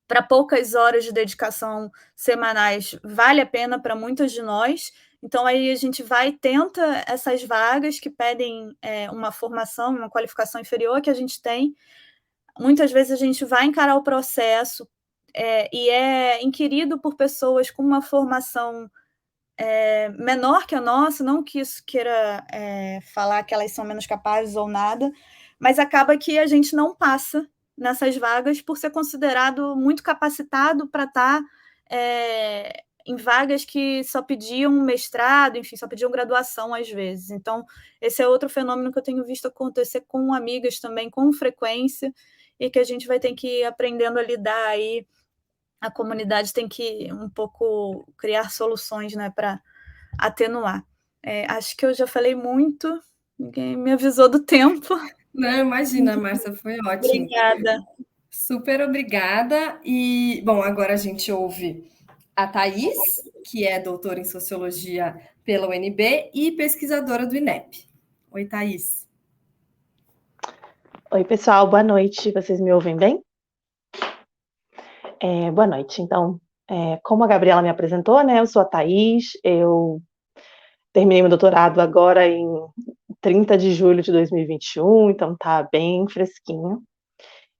para poucas horas de dedicação semanais vale a pena para muitas de nós. Então, aí a gente vai e tenta essas vagas que pedem uma formação, uma qualificação inferior que a gente tem. Muitas vezes a gente vai encarar o processo e é inquirido por pessoas com uma formação menor que a nossa, não que isso queira falar que elas são menos capazes ou nada, mas acaba que a gente não passa nessas vagas por ser considerado muito capacitado para estar em vagas que só pediam mestrado, enfim, só pediam graduação às vezes. Então, esse é outro fenômeno que eu tenho visto acontecer com amigas também, com frequência, e que a gente vai ter que ir aprendendo a lidar aí. A comunidade tem que um pouco criar soluções, né, para atenuar. Acho que eu já falei muito, ninguém me avisou do tempo. Não, imagina, Márcia, foi ótimo. Obrigada. Super obrigada. E, bom, agora a gente ouve a Thaís, que é doutora em Sociologia pela UNB e pesquisadora do INEP. Oi, Thaís. Oi, pessoal, boa noite. Vocês me ouvem bem? Boa noite. Então, como a Gabriela me apresentou, né, eu sou a Thaís, eu terminei meu doutorado agora em 30 de julho de 2021, então tá bem fresquinho.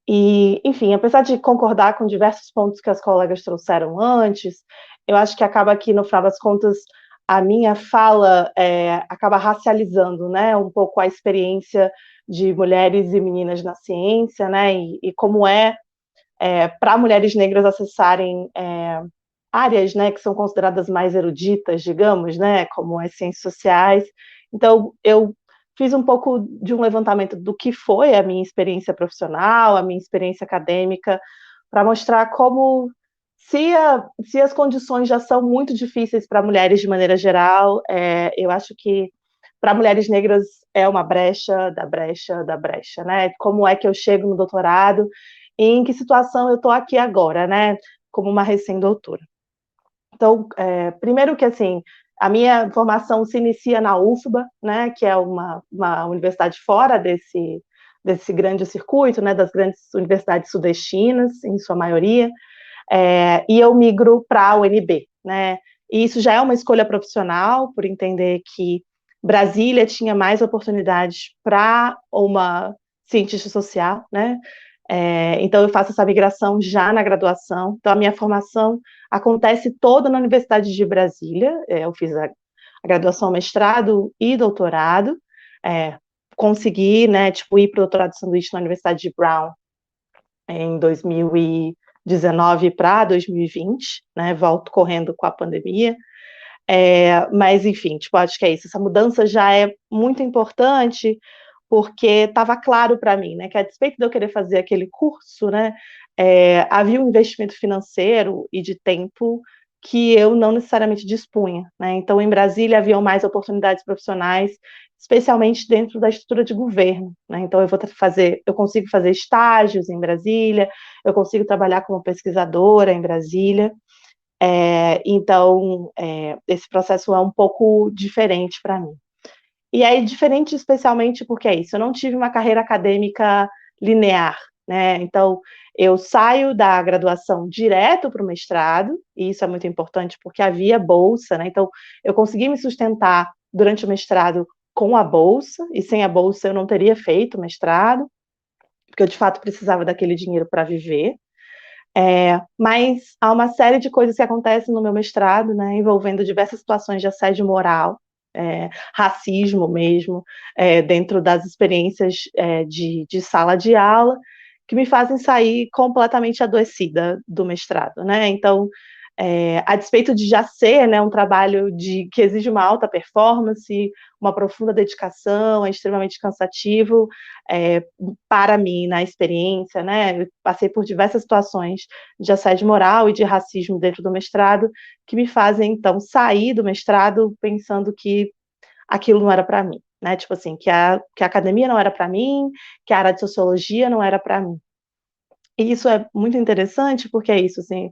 E, enfim, apesar de concordar com diversos pontos que as colegas trouxeram antes, eu acho que acaba que, no final das contas, a minha fala acaba racializando, né, um pouco a experiência de mulheres e meninas na ciência, né, e como para mulheres negras acessarem áreas, né, que são consideradas mais eruditas, digamos, né, como as ciências sociais. Então, eu fiz um pouco de um levantamento do que foi a minha experiência profissional, a minha experiência acadêmica, para mostrar como, se as condições já são muito difíceis para mulheres de maneira geral, eu acho que para mulheres negras é uma brecha da brecha da brecha, né? Como é que eu chego no doutorado e em que situação eu estou aqui agora, né? Como uma recém-doutora. Então, primeiro que, assim, a minha formação se inicia na UFBA, né, que é uma universidade fora desse grande circuito, né, das grandes universidades sudestinas, em sua maioria, e eu migro para a UNB, né, e isso já é uma escolha profissional, por entender que Brasília tinha mais oportunidades para uma cientista social, né, então eu faço essa migração já na graduação, então a minha formação acontece toda na Universidade de Brasília, eu fiz a graduação, mestrado e doutorado, consegui, né, tipo, ir para o doutorado de sanduíche na Universidade de Brown em 2019 para 2020, né, volto correndo com a pandemia, mas enfim, tipo, acho que é isso, essa mudança já é muito importante, porque estava claro para mim, né, que a despeito de eu querer fazer aquele curso, né, havia um investimento financeiro e de tempo que eu não necessariamente dispunha, né, então em Brasília haviam mais oportunidades profissionais, especialmente dentro da estrutura de governo, né, então eu consigo fazer estágios em Brasília, eu consigo trabalhar como pesquisadora em Brasília, então esse processo é um pouco diferente para mim. E aí, diferente especialmente porque é isso, eu não tive uma carreira acadêmica linear, né, então eu saio da graduação direto para o mestrado, e isso é muito importante porque havia bolsa, né, então eu consegui me sustentar durante o mestrado com a bolsa, e sem a bolsa eu não teria feito o mestrado, porque eu de fato precisava daquele dinheiro para viver, mas há uma série de coisas que acontecem no meu mestrado, né, envolvendo diversas situações de assédio moral, racismo mesmo, dentro das experiências de sala de aula, que me fazem sair completamente adoecida do mestrado, né? Então, a despeito de já ser, né, um trabalho que exige uma alta performance, uma profunda dedicação, é extremamente cansativo para mim, na experiência, né? Eu passei por diversas situações de assédio moral e de racismo dentro do mestrado, que me fazem, então, sair do mestrado pensando que aquilo não era para mim, né? Tipo assim, que a academia não era para mim, que a área de sociologia não era para mim. E isso é muito interessante, porque é isso, assim,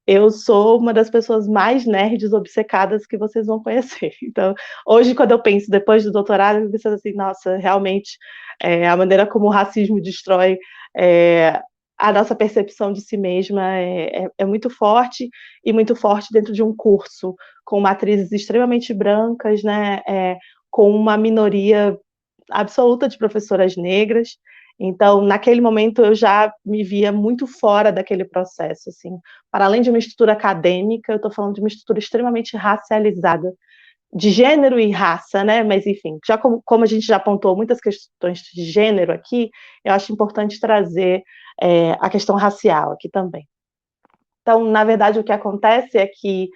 eu sou uma das pessoas mais nerds obcecadas que vocês vão conhecer. Então, hoje, quando eu penso, depois do doutorado, eu penso assim, nossa, realmente, a maneira como o racismo destrói a nossa percepção de si mesma é muito forte, e muito forte dentro de um curso com matrizes extremamente brancas, né, com uma minoria absoluta de professoras negras. Então, naquele momento, eu já me via muito fora daquele processo, assim. Para além de uma estrutura acadêmica, eu estou falando de uma estrutura extremamente racializada, de gênero e raça, né? Mas, enfim, já como a gente já apontou muitas questões de gênero aqui, eu acho importante trazer a questão racial aqui também. Então, na verdade, o que acontece é que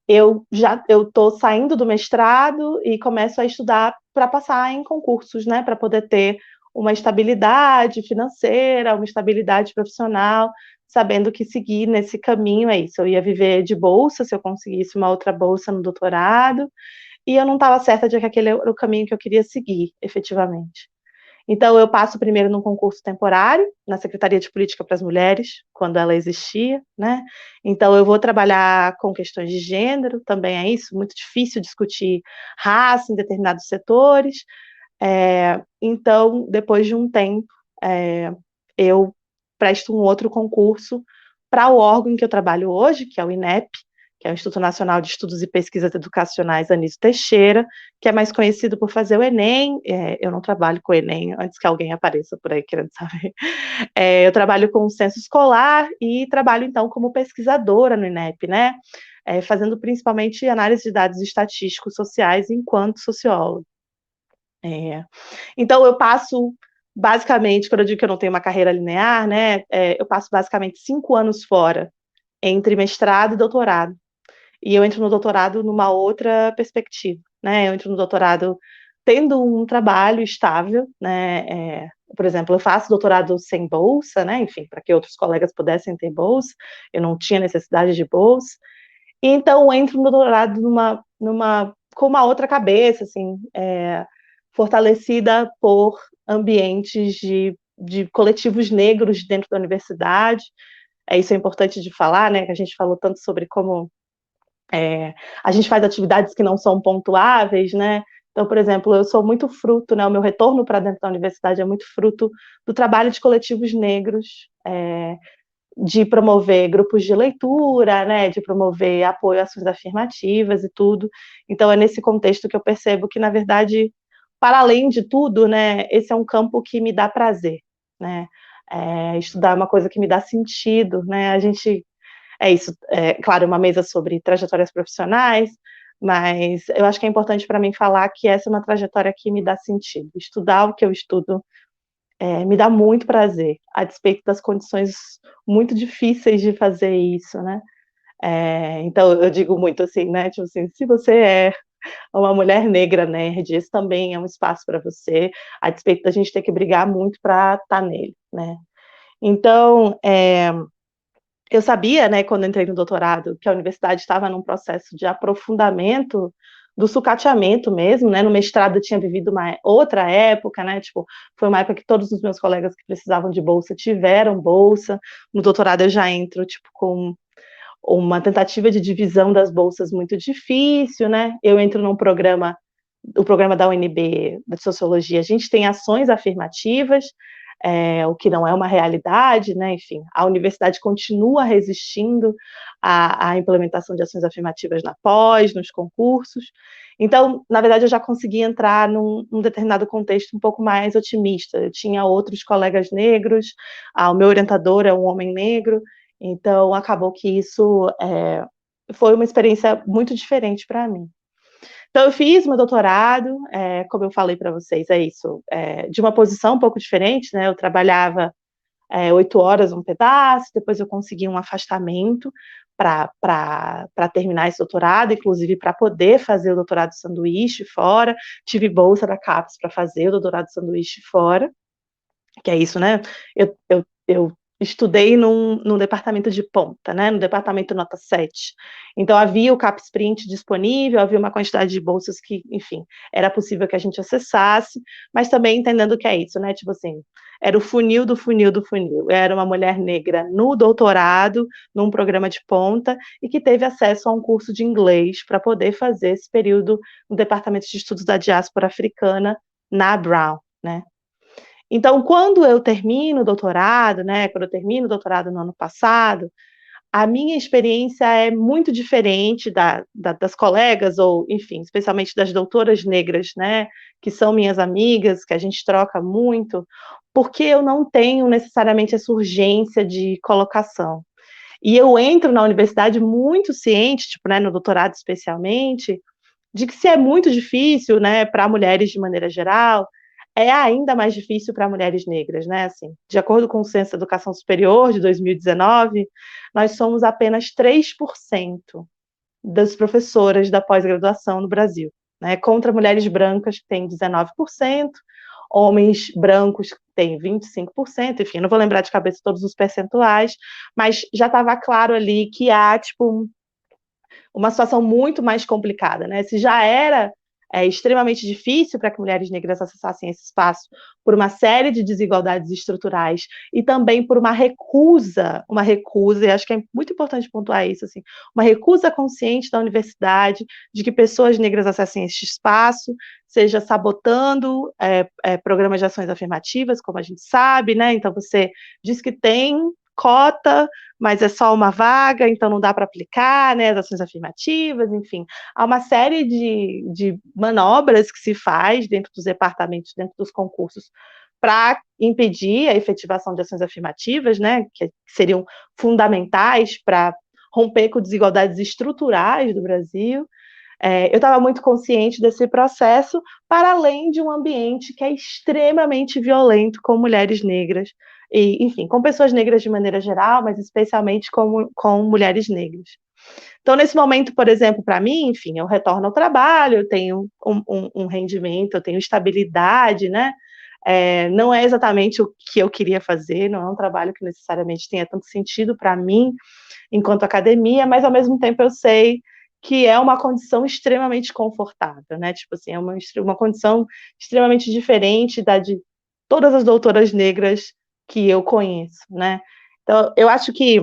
eu estou saindo do mestrado e começo a estudar para passar em concursos, né, para poder ter uma estabilidade financeira, uma estabilidade profissional, sabendo que seguir nesse caminho é isso. Eu ia viver de bolsa se eu conseguisse uma outra bolsa no doutorado, e eu não estava certa de que aquele era o caminho que eu queria seguir, efetivamente. Então, eu passo primeiro num concurso temporário, na Secretaria de Política para as Mulheres, quando ela existia, né? Então, eu vou trabalhar com questões de gênero, também é isso, muito difícil discutir raça em determinados setores. Então, depois de um tempo, eu presto um outro concurso para o órgão em que eu trabalho hoje, que é o INEP, que é o Instituto Nacional de Estudos e Pesquisas Educacionais Anísio Teixeira, que é mais conhecido por fazer o Enem. Eu não trabalho com o Enem, antes que alguém apareça por aí querendo saber. Eu trabalho com o censo escolar e trabalho, então, como pesquisadora no INEP, né? Fazendo principalmente análise de dados estatísticos sociais enquanto socióloga. Então, eu passo, basicamente, quando eu digo que eu não tenho uma carreira linear, né, eu passo basicamente 5 anos fora, entre mestrado e doutorado. E eu entro no doutorado numa outra perspectiva, né? Eu entro no doutorado tendo um trabalho estável, né? Por exemplo, eu faço doutorado sem bolsa, né? Enfim, para que outros colegas pudessem ter bolsa, eu não tinha necessidade de bolsa. E então eu entro no doutorado com uma outra cabeça, assim, fortalecida por ambientes de coletivos negros dentro da universidade. Isso é importante de falar, né? Que a gente falou tanto sobre como a gente faz atividades que não são pontuáveis, né? Então, por exemplo, eu sou muito fruto, né? O meu retorno para dentro da universidade é muito fruto do trabalho de coletivos negros, de promover grupos de leitura, né? De promover apoio a ações afirmativas e tudo. Então, é nesse contexto que eu percebo que, na verdade, para além de tudo, né? Esse é um campo que me dá prazer, né? Estudar é uma coisa que me dá sentido, né? A gente isso, claro, uma mesa sobre trajetórias profissionais, mas eu acho que é importante para mim falar que essa é uma trajetória que me dá sentido. Estudar o que eu estudo me dá muito prazer, a despeito das condições muito difíceis de fazer isso, né? Então, eu digo muito assim, né? Tipo assim, se você é uma mulher negra nerd, esse também é um espaço para você, a despeito da gente ter que brigar muito para estar nele, né? Então, eu sabia, né, quando entrei no doutorado, que a universidade estava num processo de aprofundamento do sucateamento mesmo, né? No mestrado eu tinha vivido uma outra época, né? Tipo, foi uma época que todos os meus colegas que precisavam de bolsa tiveram bolsa. No doutorado eu já entro, tipo, com uma tentativa de divisão das bolsas muito difícil, né? Eu entro num programa, o programa da UNB de Sociologia, a gente tem ações afirmativas, o que não é uma realidade, né? Enfim, a universidade continua resistindo à implementação de ações afirmativas na pós, nos concursos. Então, na verdade, eu já consegui entrar num determinado contexto um pouco mais otimista. Eu tinha outros colegas negros, o meu orientador é um homem negro, então acabou que isso foi uma experiência muito diferente para mim. Então, eu fiz meu doutorado, como eu falei para vocês, é isso, de uma posição um pouco diferente, né? Eu trabalhava 8 horas um pedaço, depois eu consegui um afastamento para terminar esse doutorado, inclusive para poder fazer o doutorado sanduíche fora. Tive bolsa da CAPES para fazer o doutorado sanduíche fora, que é isso, né? Eu estudei num departamento de ponta, né? No departamento nota 7. Então, havia o CapSprint disponível, havia uma quantidade de bolsas que, enfim, era possível que a gente acessasse, mas também entendendo que é isso, né? Tipo assim, era o funil do funil do funil. Eu era uma mulher negra no doutorado, num programa de ponta, e que teve acesso a um curso de inglês para poder fazer esse período no Departamento de Estudos da Diáspora Africana, na Brown, né? Então, quando eu termino o doutorado, né, quando eu termino o doutorado no ano passado, a minha experiência é muito diferente das colegas, ou, enfim, especialmente das doutoras negras, né, que são minhas amigas, que a gente troca muito, porque eu não tenho necessariamente essa urgência de colocação. E eu entro na universidade muito ciente, tipo, né, no doutorado especialmente, de que se é muito difícil, né, para mulheres de maneira geral, é ainda mais difícil para mulheres negras, né? Assim, de acordo com o Censo da Educação Superior de 2019, nós somos apenas 3% das professoras da pós-graduação no Brasil, né, contra mulheres brancas, que têm 19%, homens brancos, que têm 25%, enfim, não vou lembrar de cabeça todos os percentuais, mas já estava claro ali que há, tipo, uma situação muito mais complicada, né? Se já era extremamente difícil para que mulheres negras acessassem esse espaço por uma série de desigualdades estruturais e também por uma recusa, e acho que é muito importante pontuar isso, assim, uma recusa consciente da universidade de que pessoas negras acessem este espaço, seja sabotando programas de ações afirmativas, como a gente sabe, né? Então você diz que tem cota, mas é só uma vaga, então não dá para aplicar, né, as ações afirmativas, enfim. Há uma série de manobras que se faz dentro dos departamentos, dentro dos concursos, para impedir a efetivação de ações afirmativas, né, que seriam fundamentais para romper com desigualdades estruturais do Brasil. Eu estava muito consciente desse processo, para além de um ambiente que é extremamente violento com mulheres negras, e, enfim, com pessoas negras de maneira geral, mas especialmente com mulheres negras. Então, nesse momento, por exemplo, para mim, enfim, eu retorno ao trabalho, eu tenho um rendimento, eu tenho estabilidade, né? Não é exatamente o que eu queria fazer, não é um trabalho que necessariamente tenha tanto sentido para mim, enquanto academia, mas ao mesmo tempo eu sei que é uma condição extremamente confortável, né? Tipo assim, é uma condição extremamente diferente da de todas as doutoras negras que eu conheço, né? Então, eu acho que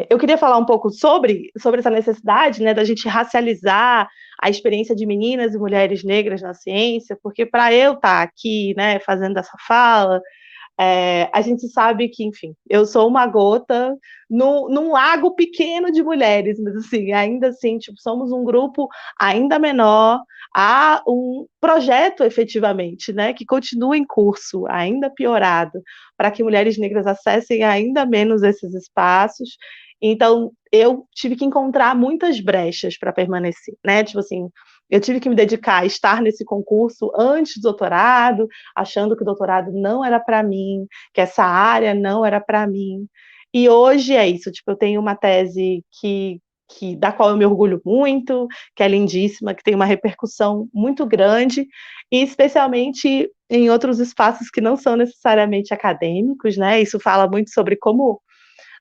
eu queria falar um pouco sobre essa necessidade, né, da gente racializar a experiência de meninas e mulheres negras na ciência, porque para eu estar aqui, né, fazendo essa fala, a gente sabe que, enfim, eu sou uma gota num lago pequeno de mulheres, mas assim, ainda assim, tipo, somos um grupo ainda menor, há um projeto efetivamente, né, que continua em curso, ainda piorado, para que mulheres negras acessem ainda menos esses espaços. Então, eu tive que encontrar muitas brechas para permanecer, né, tipo assim, eu tive que me dedicar a estar nesse concurso antes do doutorado, achando que o doutorado não era para mim, que essa área não era para mim. E hoje é isso, tipo, eu tenho uma tese da qual eu me orgulho muito, que é lindíssima, que tem uma repercussão muito grande, e especialmente em outros espaços que não são necessariamente acadêmicos, né? Isso fala muito sobre como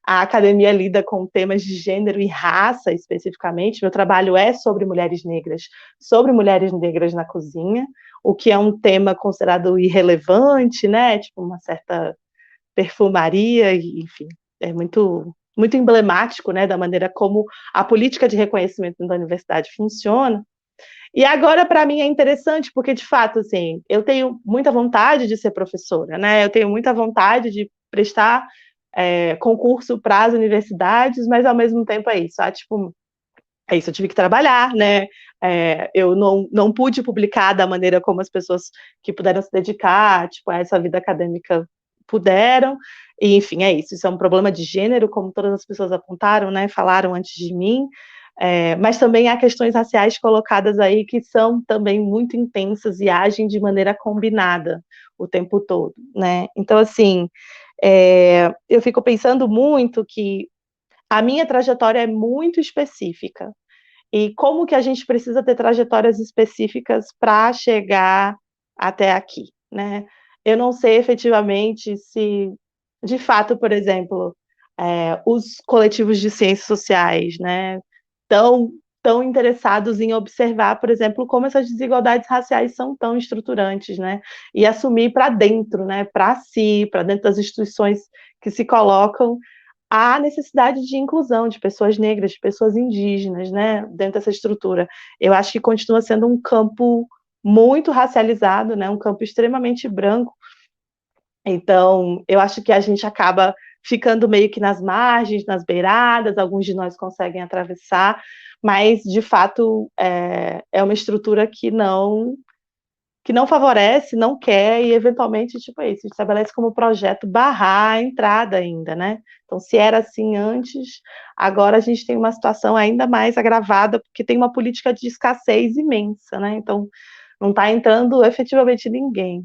a academia lida com temas de gênero e raça, especificamente. Meu trabalho é sobre mulheres negras na cozinha, o que é um tema considerado irrelevante, né? Tipo, uma certa perfumaria, enfim, é muito, muito emblemático, né, da maneira como a política de reconhecimento da universidade funciona. E agora, para mim, é interessante, porque, de fato, assim, eu tenho muita vontade de ser professora, né? Eu tenho muita vontade de prestar concurso para as universidades, mas, ao mesmo tempo, é isso. Tipo, é isso, eu tive que trabalhar, né? Eu não pude publicar da maneira como as pessoas que puderam se dedicar, tipo, a essa vida acadêmica puderam, e, enfim, é isso. Isso é um problema de gênero, como todas as pessoas apontaram, né? Falaram antes de mim. Mas também há questões raciais colocadas aí que são também muito intensas e agem de maneira combinada o tempo todo, né? Então, assim, eu fico pensando muito que a minha trajetória é muito específica, e como que a gente precisa ter trajetórias específicas para chegar até aqui, né? Eu não sei efetivamente se, de fato, por exemplo, os coletivos de ciências sociais, né, tão interessados em observar, por exemplo, como essas desigualdades raciais são tão estruturantes, né, e assumir para dentro, né, para si, para dentro das instituições que se colocam, a necessidade de inclusão de pessoas negras, de pessoas indígenas, né, dentro dessa estrutura. Eu acho que continua sendo um campo muito racializado, né, um campo extremamente branco. Então, eu acho que a gente acaba ficando meio que nas margens, nas beiradas, alguns de nós conseguem atravessar, mas, de fato, é uma estrutura que não favorece, não quer, e eventualmente, tipo isso, estabelece como projeto barrar a entrada ainda, né? Então, se era assim antes, agora a gente tem uma situação ainda mais agravada, porque tem uma política de escassez imensa, né? Então, não está entrando efetivamente ninguém.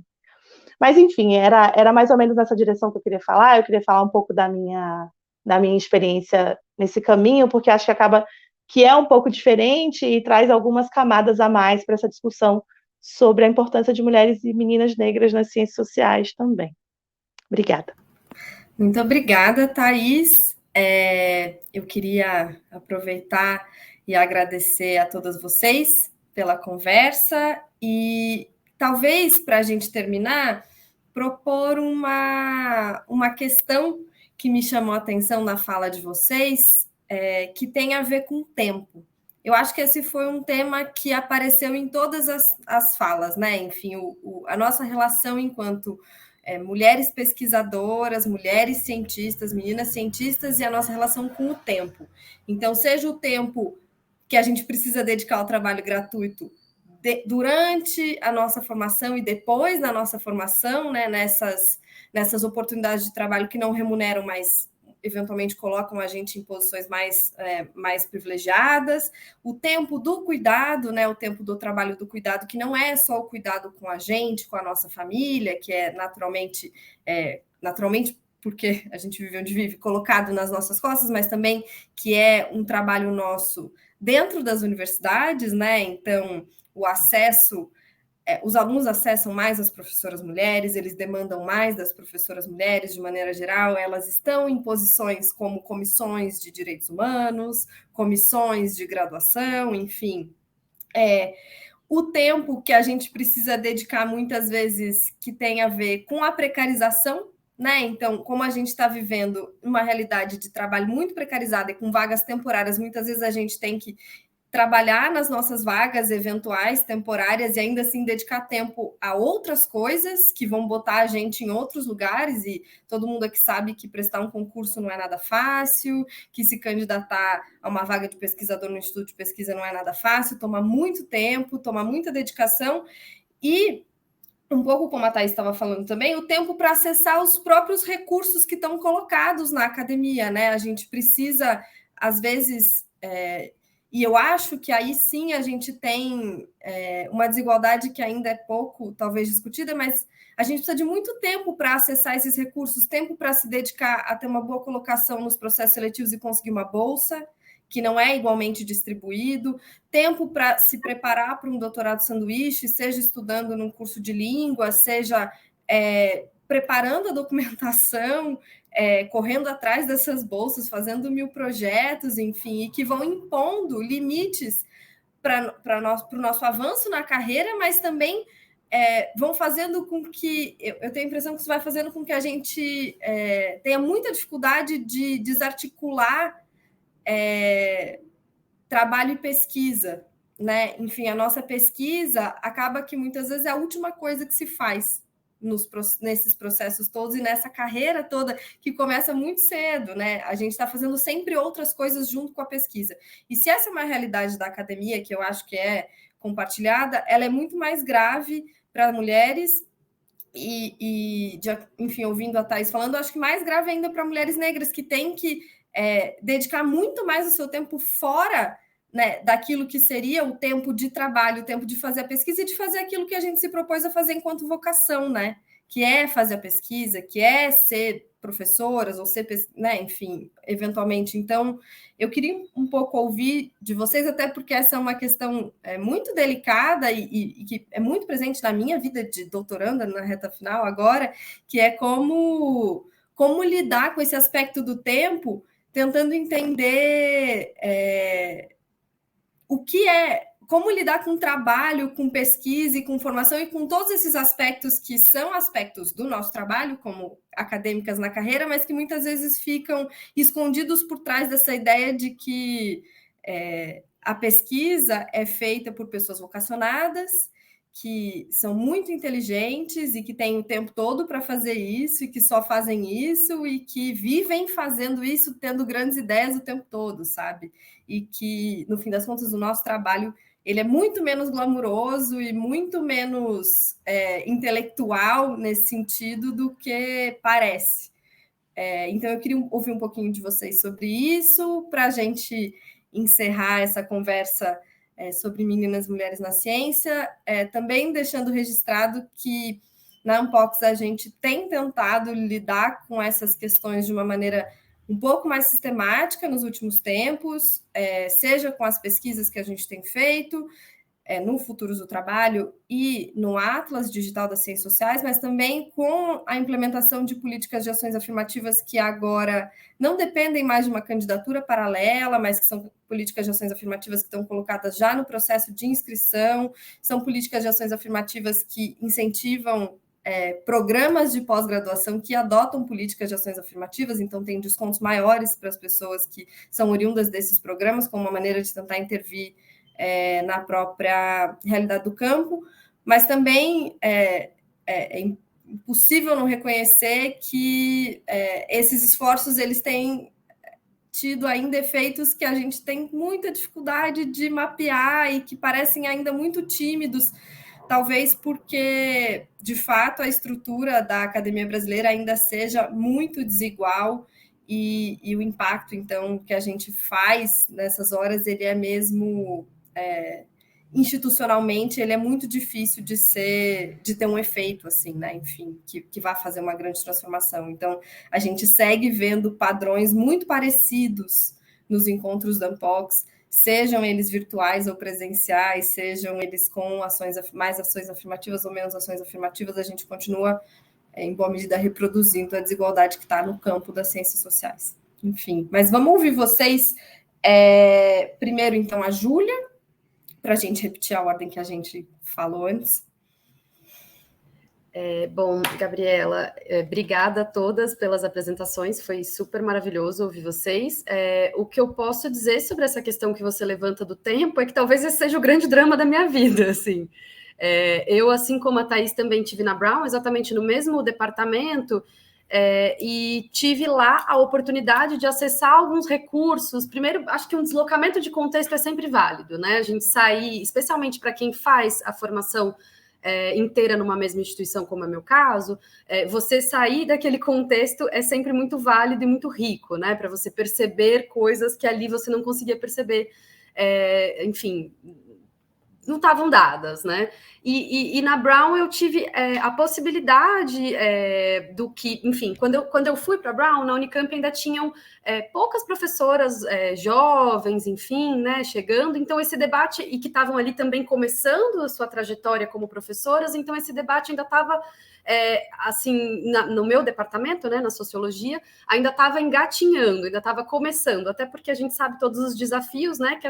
Mas, enfim, era mais ou menos nessa direção que eu queria falar um pouco da minha experiência nesse caminho, porque acho que acaba que é um pouco diferente e traz algumas camadas a mais para essa discussão sobre a importância de mulheres e meninas negras nas ciências sociais também. Obrigada. Muito obrigada, Thaís. Eu queria aproveitar e agradecer a todas vocês pela conversa e talvez, para a gente terminar, propor uma questão que me chamou a atenção na fala de vocês, que tem a ver com o tempo. Eu acho que esse foi um tema que apareceu em todas as falas, né? Enfim, a nossa relação enquanto mulheres pesquisadoras, mulheres cientistas, meninas cientistas e a nossa relação com o tempo. Então, seja o tempo que a gente precisa dedicar ao trabalho gratuito durante a nossa formação e depois da nossa formação, né, nessas oportunidades de trabalho que não remuneram, mas eventualmente colocam a gente em posições mais privilegiadas, o tempo do cuidado, né, o tempo do trabalho do cuidado, que não é só o cuidado com a gente, com a nossa família, que é naturalmente porque a gente vive onde vive, colocado nas nossas costas, mas também que é um trabalho nosso dentro das universidades, né? Então, o acesso, os alunos acessam mais as professoras mulheres, eles demandam mais das professoras mulheres de maneira geral, elas estão em posições como comissões de direitos humanos, comissões de graduação, enfim. O tempo que a gente precisa dedicar muitas vezes que tem a ver com a precarização, né? Então, como a gente está vivendo uma realidade de trabalho muito precarizada e com vagas temporárias, muitas vezes a gente tem que trabalhar nas nossas vagas eventuais, temporárias, e ainda assim dedicar tempo a outras coisas que vão botar a gente em outros lugares, e todo mundo aqui sabe que prestar um concurso não é nada fácil, que se candidatar a uma vaga de pesquisador no Instituto de Pesquisa não é nada fácil, toma muito tempo, toma muita dedicação, e um pouco como a Thaís estava falando também, o tempo para acessar os próprios recursos que estão colocados na academia, né? A gente precisa, às vezes, e eu acho que aí sim a gente tem uma desigualdade que ainda é pouco, talvez, discutida, mas a gente precisa de muito tempo para acessar esses recursos, tempo para se dedicar a ter uma boa colocação nos processos seletivos e conseguir uma bolsa, que não é igualmente distribuído, tempo para se preparar para um doutorado sanduíche, seja estudando num curso de língua, seja preparando a documentação, correndo atrás dessas bolsas, fazendo 1000 projetos, enfim, e que vão impondo limites para o nosso avanço na carreira, mas também vão fazendo com que, eu tenho a impressão que isso vai fazendo com que a gente tenha muita dificuldade de desarticular trabalho e pesquisa, né? Enfim, a nossa pesquisa acaba que muitas vezes é a última coisa que se faz nesses processos todos e nessa carreira toda que começa muito cedo, né? A gente está fazendo sempre outras coisas junto com a pesquisa. E se essa é uma realidade da academia, que eu acho que é compartilhada, ela é muito mais grave para mulheres enfim, ouvindo a Thaís falando, acho que mais grave ainda para mulheres negras que têm que dedicar muito mais o seu tempo fora, né, daquilo que seria o tempo de trabalho, o tempo de fazer a pesquisa e de fazer aquilo que a gente se propôs a fazer enquanto vocação, né? Que é fazer a pesquisa, que é ser professoras ou ser, né, enfim, eventualmente. Então, eu queria um pouco ouvir de vocês, até porque essa é uma questão muito delicada e que é muito presente na minha vida de doutoranda, na reta final agora, que é como lidar com esse aspecto do tempo, tentando entender como lidar com trabalho, com pesquisa e com formação e com todos esses aspectos que são aspectos do nosso trabalho, como acadêmicas na carreira, mas que muitas vezes ficam escondidos por trás dessa ideia de que a pesquisa é feita por pessoas vocacionadas, que são muito inteligentes e que têm o tempo todo para fazer isso e que só fazem isso e que vivem fazendo isso, tendo grandes ideias o tempo todo, sabe? E que, no fim das contas, o nosso trabalho ele é muito menos glamuroso e muito menos intelectual nesse sentido do que parece. Então, eu queria ouvir um pouquinho de vocês sobre isso, para a gente encerrar essa conversa sobre meninas e mulheres na ciência, também deixando registrado que na Unpox a gente tem tentado lidar com essas questões de uma maneira um pouco mais sistemática nos últimos tempos, seja com as pesquisas que a gente tem feito, no Futuros do Trabalho e no Atlas Digital das Ciências Sociais, mas também com a implementação de políticas de ações afirmativas que agora não dependem mais de uma candidatura paralela, mas que são políticas de ações afirmativas que estão colocadas já no processo de inscrição, são políticas de ações afirmativas que incentivam programas de pós-graduação que adotam políticas de ações afirmativas, então tem descontos maiores para as pessoas que são oriundas desses programas, como uma maneira de tentar intervir na própria realidade do campo, mas também é impossível não reconhecer que esses esforços eles têm tido ainda efeitos que a gente tem muita dificuldade de mapear e que parecem ainda muito tímidos, talvez porque, de fato, a estrutura da academia brasileira ainda seja muito desigual e o impacto, então, que a gente faz nessas horas, ele é mesmo... institucionalmente ele é muito difícil de ter um efeito assim, né? Enfim, que vá fazer uma grande transformação. Então, a gente segue vendo padrões muito parecidos nos encontros da Unpox, sejam eles virtuais ou presenciais, sejam eles com mais ações afirmativas ou menos ações afirmativas, a gente continua, em boa medida, reproduzindo a desigualdade que está no campo das ciências sociais. Enfim, mas vamos ouvir vocês. Primeiro, então, a Júlia, para a gente repetir a ordem que a gente falou antes. Bom, Gabriela, obrigada a todas pelas apresentações, foi super maravilhoso ouvir vocês. O que eu posso dizer sobre essa questão que você levanta do tempo é que talvez esse seja o grande drama da minha vida, assim. Eu, assim como a Thaís, também estive na Brown, exatamente no mesmo departamento, e tive lá a oportunidade de acessar alguns recursos. Primeiro, acho que um deslocamento de contexto é sempre válido, né? A gente sair, especialmente para quem faz a formação inteira numa mesma instituição, como é meu caso, você sair daquele contexto é sempre muito válido e muito rico, né? Para você perceber coisas que ali você não conseguia perceber, enfim, não estavam dadas, né? E na Brown eu tive a possibilidade do que, enfim, quando eu fui para Brown, na Unicamp ainda tinham poucas professoras jovens, enfim, né, chegando, então esse debate, e que estavam ali também começando a sua trajetória como professoras, então esse debate ainda estava, assim, no meu departamento, né, na sociologia, ainda estava engatinhando, ainda estava começando, até porque a gente sabe todos os desafios, né, que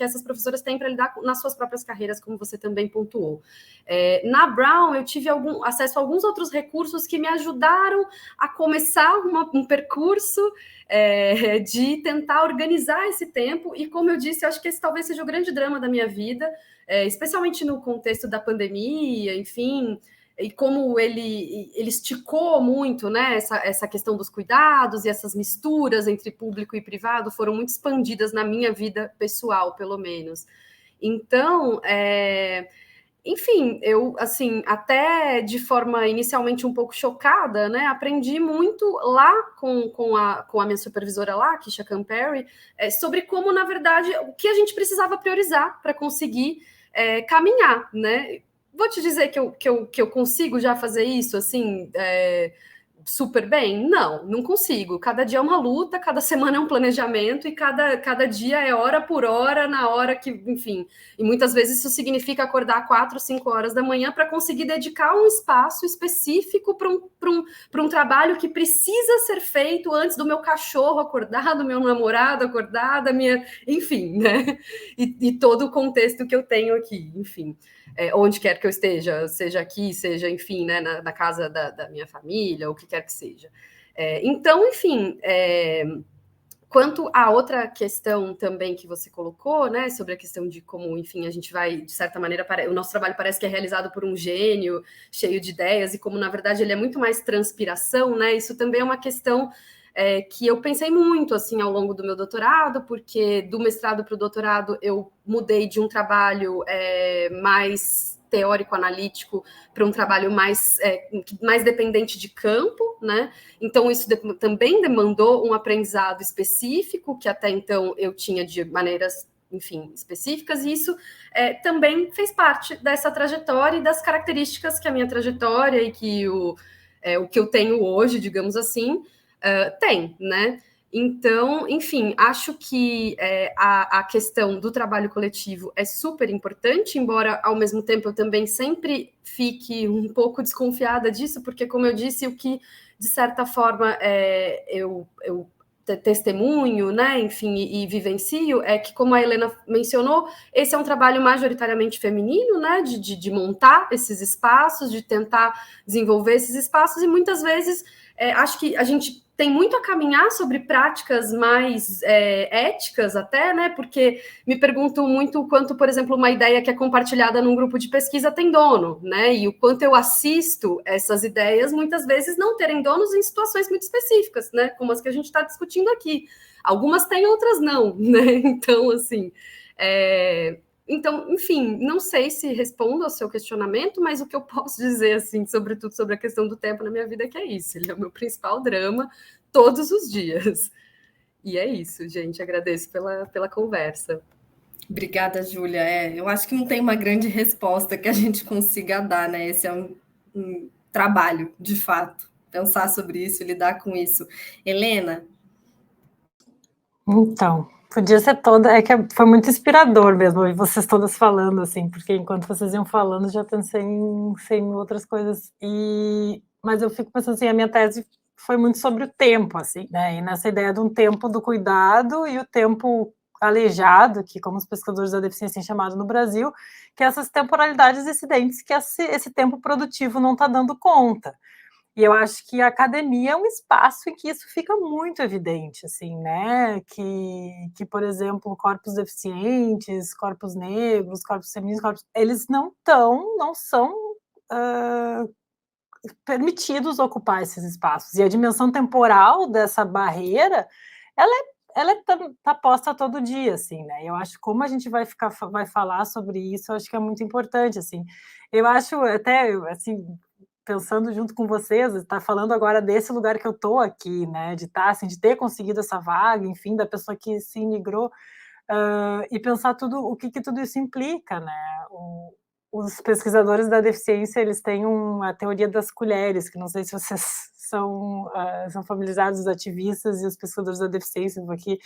essas professoras têm para lidar nas suas próprias carreiras, como você também pontuou. Na Brown, eu tive acesso a alguns outros recursos que me ajudaram a começar um percurso de tentar organizar esse tempo, e como eu disse, eu acho que esse talvez seja o grande drama da minha vida, especialmente no contexto da pandemia, enfim, e como ele esticou muito, né, essa questão dos cuidados e essas misturas entre público e privado foram muito expandidas na minha vida pessoal, pelo menos. Então, enfim, eu, assim, até de forma inicialmente um pouco chocada, né, aprendi muito lá com a minha supervisora lá, Kisha Camperi, sobre como, na verdade, o que a gente precisava priorizar para conseguir caminhar, né. Vou te dizer que eu consigo já fazer isso, assim, super bem? Não consigo. Cada dia é uma luta, cada semana é um planejamento e cada dia é hora por hora, na hora que, enfim. E muitas vezes isso significa acordar 4, 5 horas da manhã para conseguir dedicar um espaço específico para um trabalho que precisa ser feito antes do meu cachorro acordar, do meu namorado acordar, da minha... Enfim, né? E todo o contexto que eu tenho aqui, enfim. Onde quer que eu esteja, seja aqui, seja, enfim, né, na casa da minha família, o que quer que seja. Então, enfim, quanto à outra questão também que você colocou, né, sobre a questão de como, enfim, a gente vai, de certa maneira, o nosso trabalho parece que é realizado por um gênio cheio de ideias, e como, na verdade, ele é muito mais transpiração, né, isso também é uma questão que eu pensei muito, assim, ao longo do meu doutorado, porque do mestrado para o doutorado eu mudei de um trabalho mais teórico-analítico para um trabalho mais dependente de campo, né? Então, isso também demandou um aprendizado específico, que até então eu tinha de maneiras, enfim, específicas, e isso também fez parte dessa trajetória e das características que a minha trajetória e que o que eu tenho hoje, digamos assim, tem, né? Então, enfim, acho que a questão do trabalho coletivo é super importante, embora, ao mesmo tempo, eu também sempre fique um pouco desconfiada disso, porque, como eu disse, o que, de certa forma, eu testemunho, né, enfim, e vivencio, é que, como a Helena mencionou, esse é um trabalho majoritariamente feminino, né, de montar esses espaços, de tentar desenvolver esses espaços, e muitas vezes acho que a gente tem muito a caminhar sobre práticas mais éticas até, né? Porque me pergunto muito o quanto, por exemplo, uma ideia que é compartilhada num grupo de pesquisa tem dono, né? E o quanto eu assisto essas ideias muitas vezes não terem donos em situações muito específicas, né? Como as que a gente está discutindo aqui. Algumas têm, outras não, né? Então, assim... Então, enfim, não sei se respondo ao seu questionamento, mas o que eu posso dizer, assim, sobretudo sobre a questão do tempo na minha vida, é que é isso. Ele é o meu principal drama todos os dias. E é isso, gente. Agradeço pela conversa. Obrigada, Júlia. Eu acho que não tem uma grande resposta que a gente consiga dar, né? Esse é um trabalho, de fato. Pensar sobre isso, lidar com isso. Helena? Então, podia ser toda, que foi muito inspirador mesmo, ouvir vocês todas falando, assim, porque enquanto vocês iam falando, já pensei em outras coisas, mas eu fico pensando assim, a minha tese foi muito sobre o tempo, assim, né, e nessa ideia de um tempo do cuidado e o tempo aleijado, que como os pesquisadores da deficiência têm chamado no Brasil, que é essas temporalidades excedentes que esse tempo produtivo não está dando conta. E eu acho que a academia é um espaço em que isso fica muito evidente, assim, né? Que por exemplo, corpos deficientes, corpos negros, corpos femininos, eles não são permitidos ocupar esses espaços. E a dimensão temporal dessa barreira, ela tá posta todo dia, assim, né? Eu acho que como a gente vai falar sobre isso, eu acho que é muito importante, assim. Eu acho até, assim, pensando junto com vocês, está falando agora desse lugar que eu estou aqui, né, de estar, assim, de ter conseguido essa vaga, enfim, da pessoa que se imigrou, e pensar o que tudo isso implica, né, os pesquisadores da deficiência, eles têm a teoria das colheres, que não sei se vocês são familiarizados, os ativistas e os pesquisadores da deficiência aqui,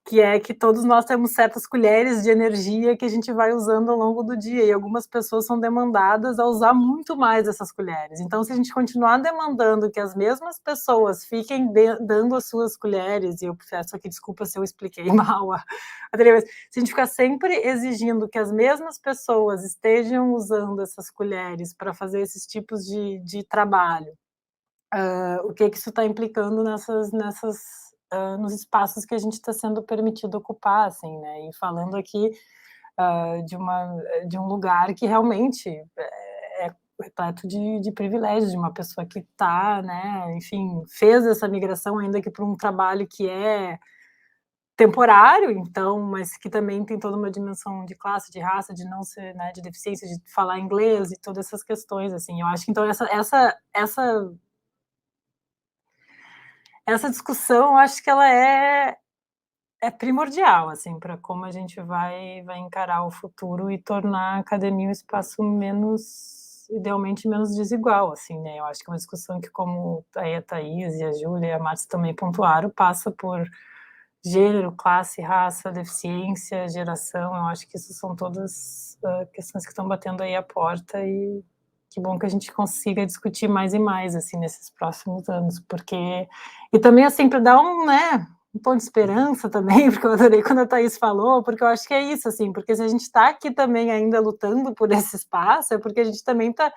que é que todos nós temos certas colheres de energia que a gente vai usando ao longo do dia, e algumas pessoas são demandadas a usar muito mais essas colheres. Então, se a gente continuar demandando que as mesmas pessoas fiquem dando as suas colheres, e eu peço aqui desculpa se eu expliquei mal se a gente ficar sempre exigindo que as mesmas pessoas estejam usando essas colheres para fazer esses tipos de trabalho, o que isso está implicando nos espaços que a gente está sendo permitido ocupar, assim, né? E falando aqui de um lugar que realmente é repleto de privilégios, de uma pessoa que está, né, enfim, fez essa migração, ainda que para um trabalho que é temporário, então, mas que também tem toda uma dimensão de classe, de raça, de não ser, né, de deficiência, de falar inglês e todas essas questões, assim. Eu acho que então essa discussão, eu acho que ela é primordial, assim, para como a gente vai encarar o futuro e tornar a academia um espaço idealmente menos desigual, assim, né? Eu acho que é uma discussão que, como a Thaís e a Júlia e a Márcia também pontuaram, passa por gênero, classe, raça, deficiência, geração. Eu acho que isso são todas questões que estão batendo aí a porta, e que bom que a gente consiga discutir mais e mais, assim, nesses próximos anos, porque... E também, assim, para dar um tom de esperança também, porque eu adorei quando a Thaís falou, porque eu acho que é isso, assim, porque se a gente está aqui também ainda lutando por esse espaço, é porque a gente também está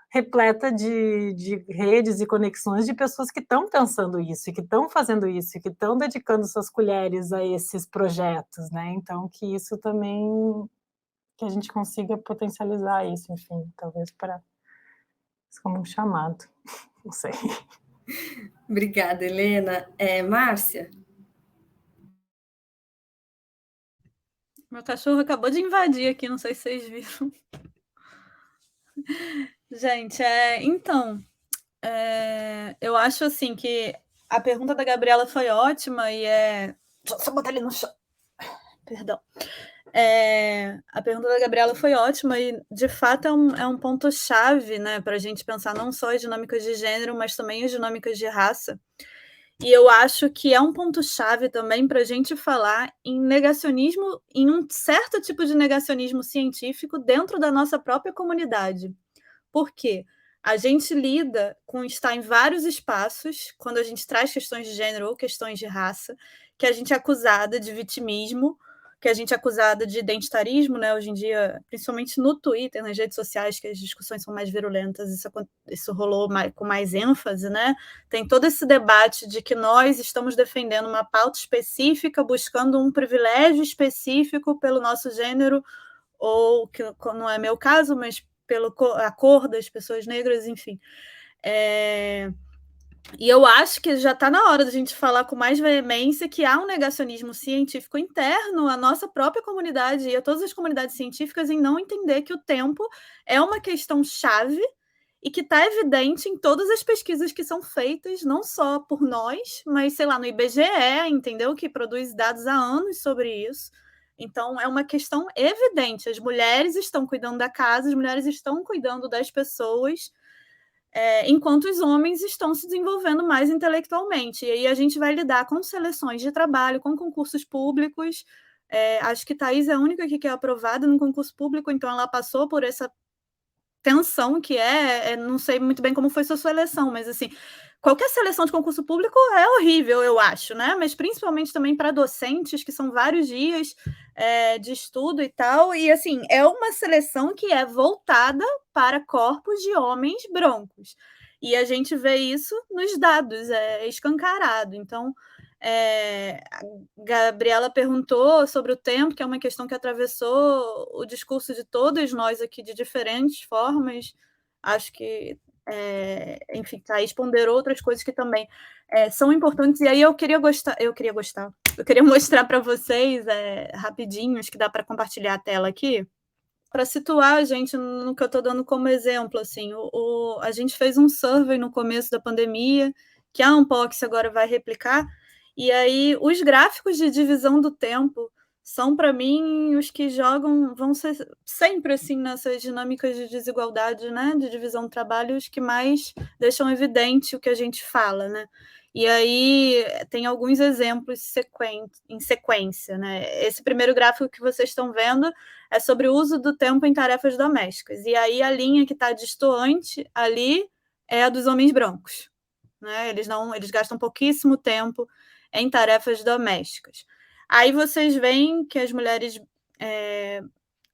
repleta de redes e conexões de pessoas que estão pensando isso, e que estão fazendo isso, e que estão dedicando suas colheres a esses projetos, né? Então, que isso também, que a gente consiga potencializar isso, enfim, talvez para como um chamado, não sei. Obrigada, Helena. Márcia? Meu cachorro acabou de invadir aqui, não sei se vocês viram. Gente, então, eu acho assim que a pergunta da Gabriela foi ótima e Só botar ele no chão. Perdão. A pergunta da Gabriela foi ótima e, de fato, é um ponto-chave, né, para a gente pensar não só as dinâmicas de gênero, mas também as dinâmicas de raça. E eu acho que é um ponto-chave também para a gente falar em negacionismo, em um certo tipo de negacionismo científico dentro da nossa própria comunidade. Por quê? A gente lida com estar em vários espaços, quando a gente traz questões de gênero ou questões de raça, que a gente é acusada de vitimismo, que a gente é acusada de identitarismo, né? Hoje em dia, principalmente no Twitter, nas redes sociais, que as discussões são mais virulentas, isso rolou com mais ênfase, né? Tem todo esse debate de que nós estamos defendendo uma pauta específica, buscando um privilégio específico pelo nosso gênero, ou que não é meu caso, mas a cor das pessoas negras, enfim. E eu acho que já está na hora da gente falar com mais veemência que há um negacionismo científico interno à nossa própria comunidade e a todas as comunidades científicas em não entender que o tempo é uma questão chave e que está evidente em todas as pesquisas que são feitas, não só por nós, mas, sei lá, no IBGE, entendeu? Que produz dados há anos sobre isso. Então, é uma questão evidente. As mulheres estão cuidando da casa, as mulheres estão cuidando das pessoas, enquanto os homens estão se desenvolvendo mais intelectualmente. E aí a gente vai lidar com seleções de trabalho, com concursos públicos. Acho que Thaís é a única que é aprovada no concurso público, então ela passou por essa tensão que não sei muito bem como foi sua eleição, mas assim, qualquer seleção de concurso público é horrível, eu acho, né? Mas principalmente também para docentes, que são vários dias de estudo e tal, e assim, é uma seleção que é voltada para corpos de homens brancos. E a gente vê isso nos dados, é escancarado. Então, a Gabriela perguntou sobre o tempo, que é uma questão que atravessou o discurso de todos nós aqui de diferentes formas. Acho que, enfim, Thaís ponderou outras coisas que também são importantes. E aí eu queria mostrar para vocês rapidinho, acho que dá para compartilhar a tela aqui, para situar a gente no que eu estou dando como exemplo. Assim, a gente fez um survey no começo da pandemia, que a Unbox agora vai replicar, e aí os gráficos de divisão do tempo são, para mim, os que vão ser sempre assim nessas dinâmicas de desigualdade, né, de divisão do trabalho, os que mais deixam evidente o que a gente fala, né? E aí tem alguns exemplos em sequência, né? Esse primeiro gráfico que vocês estão vendo é sobre o uso do tempo em tarefas domésticas. E aí a linha que está distoante ali é a dos homens brancos, né? Eles gastam pouquíssimo tempo em tarefas domésticas. Aí vocês veem que as mulheres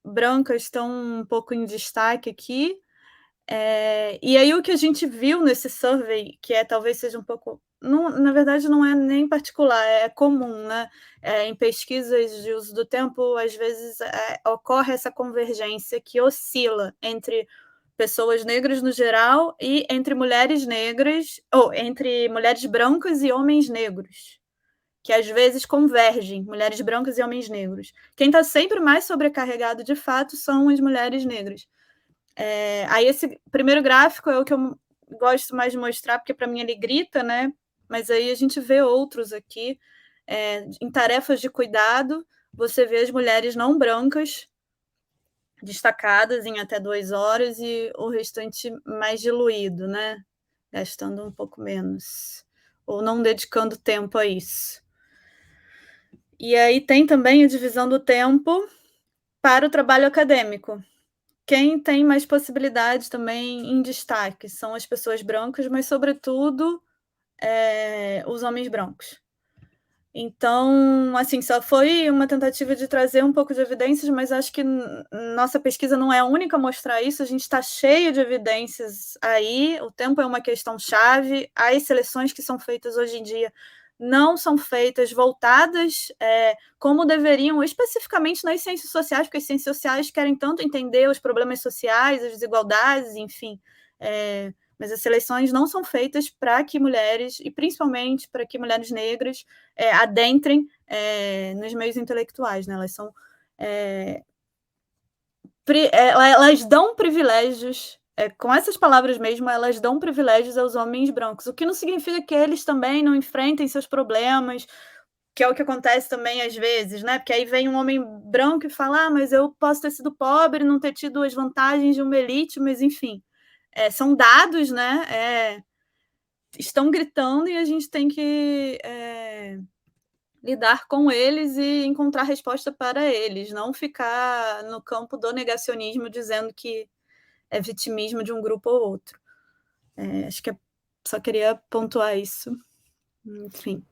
brancas estão um pouco em destaque aqui. E aí o que a gente viu nesse survey, que talvez seja um pouco... Não, na verdade, não é nem particular, é comum, né? Em pesquisas de uso do tempo, às vezes ocorre essa convergência que oscila entre pessoas negras no geral e entre mulheres negras, ou entre mulheres brancas e homens negros, que às vezes convergem, mulheres brancas e homens negros. Quem está sempre mais sobrecarregado, de fato, são as mulheres negras. Aí esse primeiro gráfico é o que eu gosto mais de mostrar, porque para mim ele grita, né? Mas aí a gente vê outros aqui. Em tarefas de cuidado, você vê as mulheres não brancas destacadas em até 2 horas e o restante mais diluído, né? Gastando um pouco menos, ou não dedicando tempo a isso. E aí tem também a divisão do tempo para o trabalho acadêmico. Quem tem mais possibilidade também em destaque são as pessoas brancas, mas, sobretudo, os homens brancos. Então, assim, só foi uma tentativa de trazer um pouco de evidências, mas acho que nossa pesquisa não é a única a mostrar isso, a gente está cheio de evidências aí, o tempo é uma questão-chave, as seleções que são feitas hoje em dia não são feitas voltadas como deveriam, especificamente nas ciências sociais, porque as ciências sociais querem tanto entender os problemas sociais, as desigualdades, enfim, mas as seleções não são feitas para que mulheres, e principalmente para que mulheres negras adentrem nos meios intelectuais, né? Elas são... elas dão privilégios, com essas palavras mesmo, elas dão privilégios aos homens brancos, o que não significa que eles também não enfrentem seus problemas, que é o que acontece também às vezes, né? Porque aí vem um homem branco e fala, mas eu posso ter sido pobre, não ter tido as vantagens de uma elite, mas enfim, são dados, né? estão gritando e a gente tem que lidar com eles e encontrar resposta para eles, não ficar no campo do negacionismo dizendo que é vitimismo de um grupo ou outro. Acho que só queria pontuar isso. Enfim.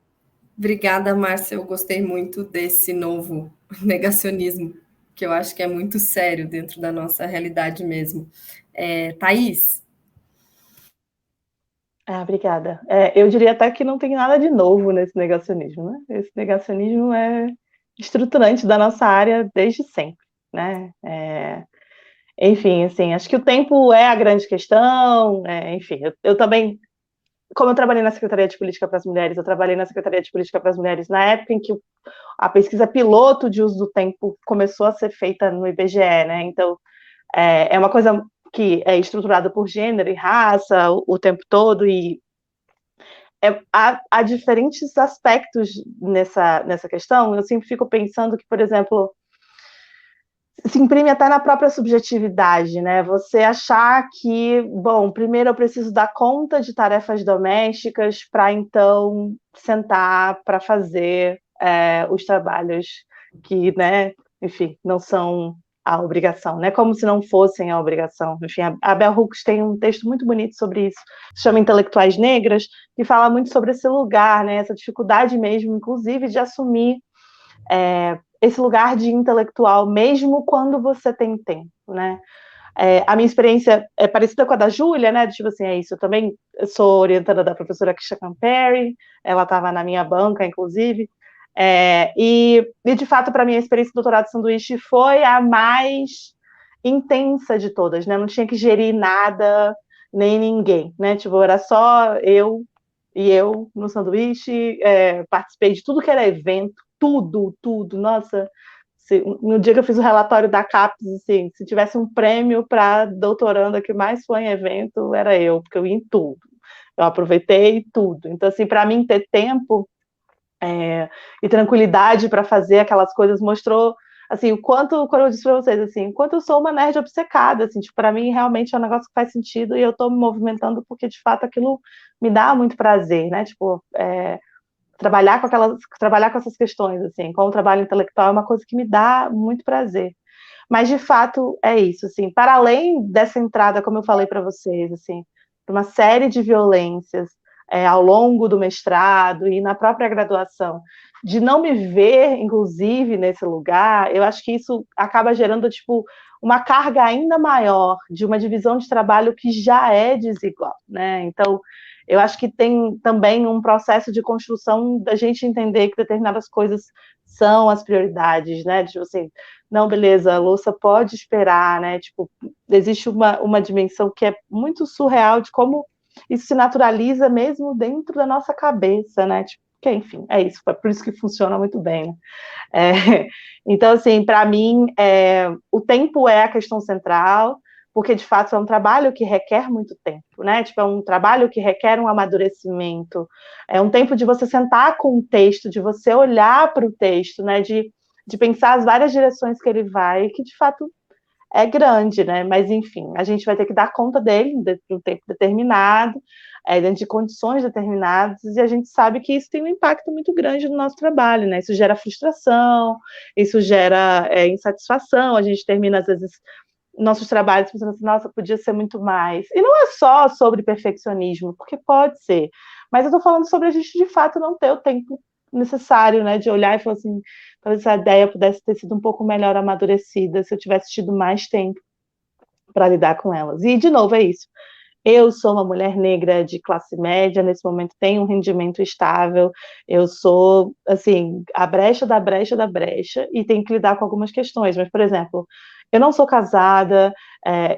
Obrigada, Márcia. Eu gostei muito desse novo negacionismo, que eu acho que é muito sério dentro da nossa realidade mesmo. Thaís? Obrigada. Eu diria até que não tem nada de novo nesse negacionismo, né? Esse negacionismo é estruturante da nossa área desde sempre, né? Enfim, assim, acho que o tempo é a grande questão, enfim, eu também, como eu trabalhei na Secretaria de Política para as Mulheres, eu trabalhei na Secretaria de Política para as Mulheres na época em que a pesquisa piloto de uso do tempo começou a ser feita no IBGE, né? Então, é uma coisa que é estruturada por gênero e raça o tempo todo, e há diferentes aspectos nessa questão. Eu sempre fico pensando que, por exemplo, se imprime até na própria subjetividade, né? Você achar que, bom, primeiro eu preciso dar conta de tarefas domésticas para então sentar para fazer os trabalhos que, né, enfim, não são a obrigação, né? Como se não fossem a obrigação. Enfim, a Bell Hooks tem um texto muito bonito sobre isso, se chama Intelectuais Negras, que fala muito sobre esse lugar, né? Essa dificuldade mesmo, inclusive, de assumir esse lugar de intelectual, mesmo quando você tem tempo, né? A minha experiência é parecida com a da Júlia, né? Tipo assim, é isso. Eu também sou orientada da professora Kisha Camperi, ela estava na minha banca, inclusive. E de fato, para mim, a experiência do doutorado de sanduíche foi a mais intensa de todas, né? Não tinha que gerir nada, nem ninguém, né? Tipo, era só eu e eu no sanduíche, participei de tudo que era evento, tudo. Nossa, no dia que eu fiz o relatório da CAPES, assim, se tivesse um prêmio para doutoranda que mais foi em evento, era eu, porque eu ia em tudo. Eu aproveitei tudo. Então, assim, para mim ter tempo e tranquilidade para fazer aquelas coisas mostrou, assim, o quanto, quando eu disse para vocês, assim, o quanto eu sou uma nerd obcecada, assim, tipo, para mim realmente é um negócio que faz sentido e eu estou me movimentando porque, de fato, aquilo me dá muito prazer, né? Tipo, trabalhar com essas questões, assim, com o trabalho intelectual é uma coisa que me dá muito prazer. Mas, de fato, é isso, assim, para além dessa entrada, como eu falei para vocês, assim, uma série de violências ao longo do mestrado e na própria graduação, de não me ver, inclusive, nesse lugar, eu acho que isso acaba gerando, tipo, uma carga ainda maior de uma divisão de trabalho que já é desigual, né? Então, eu acho que tem também um processo de construção da gente entender que determinadas coisas são as prioridades, né? Tipo assim, não, beleza, a louça pode esperar, né? Tipo, existe uma dimensão que é muito surreal de como isso se naturaliza mesmo dentro da nossa cabeça, né? Tipo, que, enfim, é isso, é por isso que funciona muito bem. Então, assim, para mim, o tempo é a questão central, porque, de fato, é um trabalho que requer muito tempo, né? Tipo, é um trabalho que requer um amadurecimento, é um tempo de você sentar com o texto, de você olhar para o texto, né? De pensar as várias direções que ele vai, que, de fato, é grande, né? Mas, enfim, a gente vai ter que dar conta dele dentro de um tempo determinado, dentro de condições determinadas, e a gente sabe que isso tem um impacto muito grande no nosso trabalho, né? Isso gera frustração, isso gera insatisfação, a gente termina, às vezes, nossos trabalhos pensando assim, nossa, podia ser muito mais. E não é só sobre perfeccionismo, porque pode ser, mas eu estou falando sobre a gente, de fato, não ter o tempo necessário, né, de olhar e falar assim, talvez essa ideia pudesse ter sido um pouco melhor amadurecida se eu tivesse tido mais tempo para lidar com elas. E, de novo, é isso. Eu sou uma mulher negra de classe média, nesse momento tenho um rendimento estável, eu sou, assim, a brecha da brecha da brecha, e tenho que lidar com algumas questões, mas, por exemplo, eu não sou casada,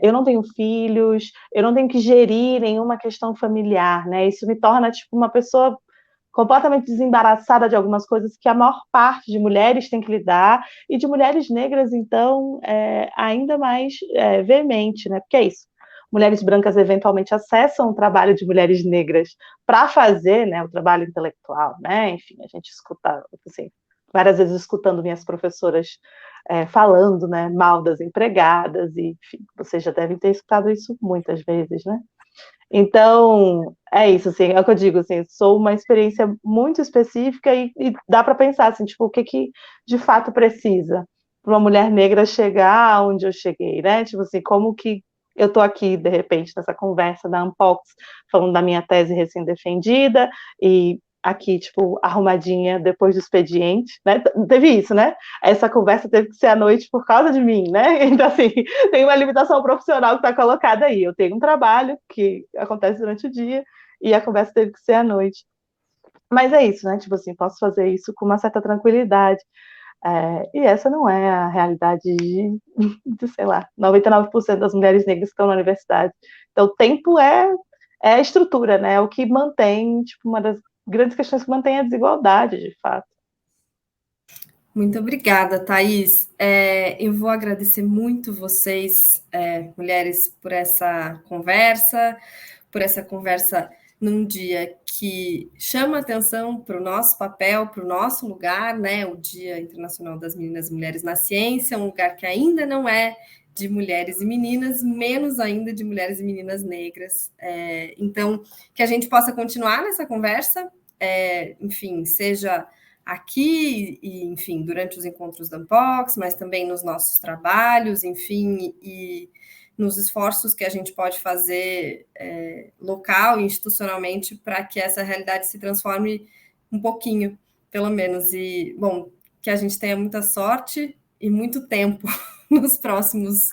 eu não tenho filhos, eu não tenho que gerir nenhuma questão familiar, né? Isso me torna, tipo, uma pessoa completamente desembaraçada de algumas coisas que a maior parte de mulheres tem que lidar, e de mulheres negras, então, ainda mais veemente, né? Porque é isso. Mulheres brancas eventualmente acessam o trabalho de mulheres negras para fazer, né, o trabalho intelectual, né? Enfim, a gente escuta, assim, várias vezes escutando minhas professoras falando, né, mal das empregadas, e enfim, vocês já devem ter escutado isso muitas vezes, né? Então, é isso, assim, é o que eu digo, assim, sou uma experiência muito específica e dá para pensar, assim, tipo, o que de fato precisa para uma mulher negra chegar onde eu cheguei, né? Tipo assim, como que eu tô aqui, de repente, nessa conversa da Unpox, falando da minha tese recém-defendida, e aqui, tipo, arrumadinha depois do expediente, né? Teve isso, né? Essa conversa teve que ser à noite por causa de mim, né? Então, assim, tem uma limitação profissional que está colocada aí. Eu tenho um trabalho que acontece durante o dia e a conversa teve que ser à noite. Mas é isso, né? Tipo assim, posso fazer isso com uma certa tranquilidade. E essa não é a realidade sei lá, 99% das mulheres negras que estão na universidade. Então, o tempo é a estrutura, né? É o que mantém, tipo, uma das grandes questões que mantém a desigualdade, de fato. Muito obrigada, Thaís. Eu vou agradecer muito vocês, mulheres, por essa conversa num dia que chama atenção para o nosso papel, para o nosso lugar, né? O Dia Internacional das Meninas e Mulheres na Ciência, um lugar que ainda não é de mulheres e meninas, menos ainda de mulheres e meninas negras. Então, que a gente possa continuar nessa conversa, enfim, seja aqui, e, enfim, durante os encontros da Unpox, mas também nos nossos trabalhos, enfim, e nos esforços que a gente pode fazer local e institucionalmente para que essa realidade se transforme um pouquinho, pelo menos. E, bom, que a gente tenha muita sorte e muito tempo nos próximos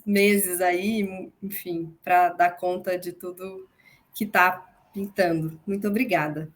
meses aí, enfim, para dar conta de tudo que está pintando. Muito obrigada.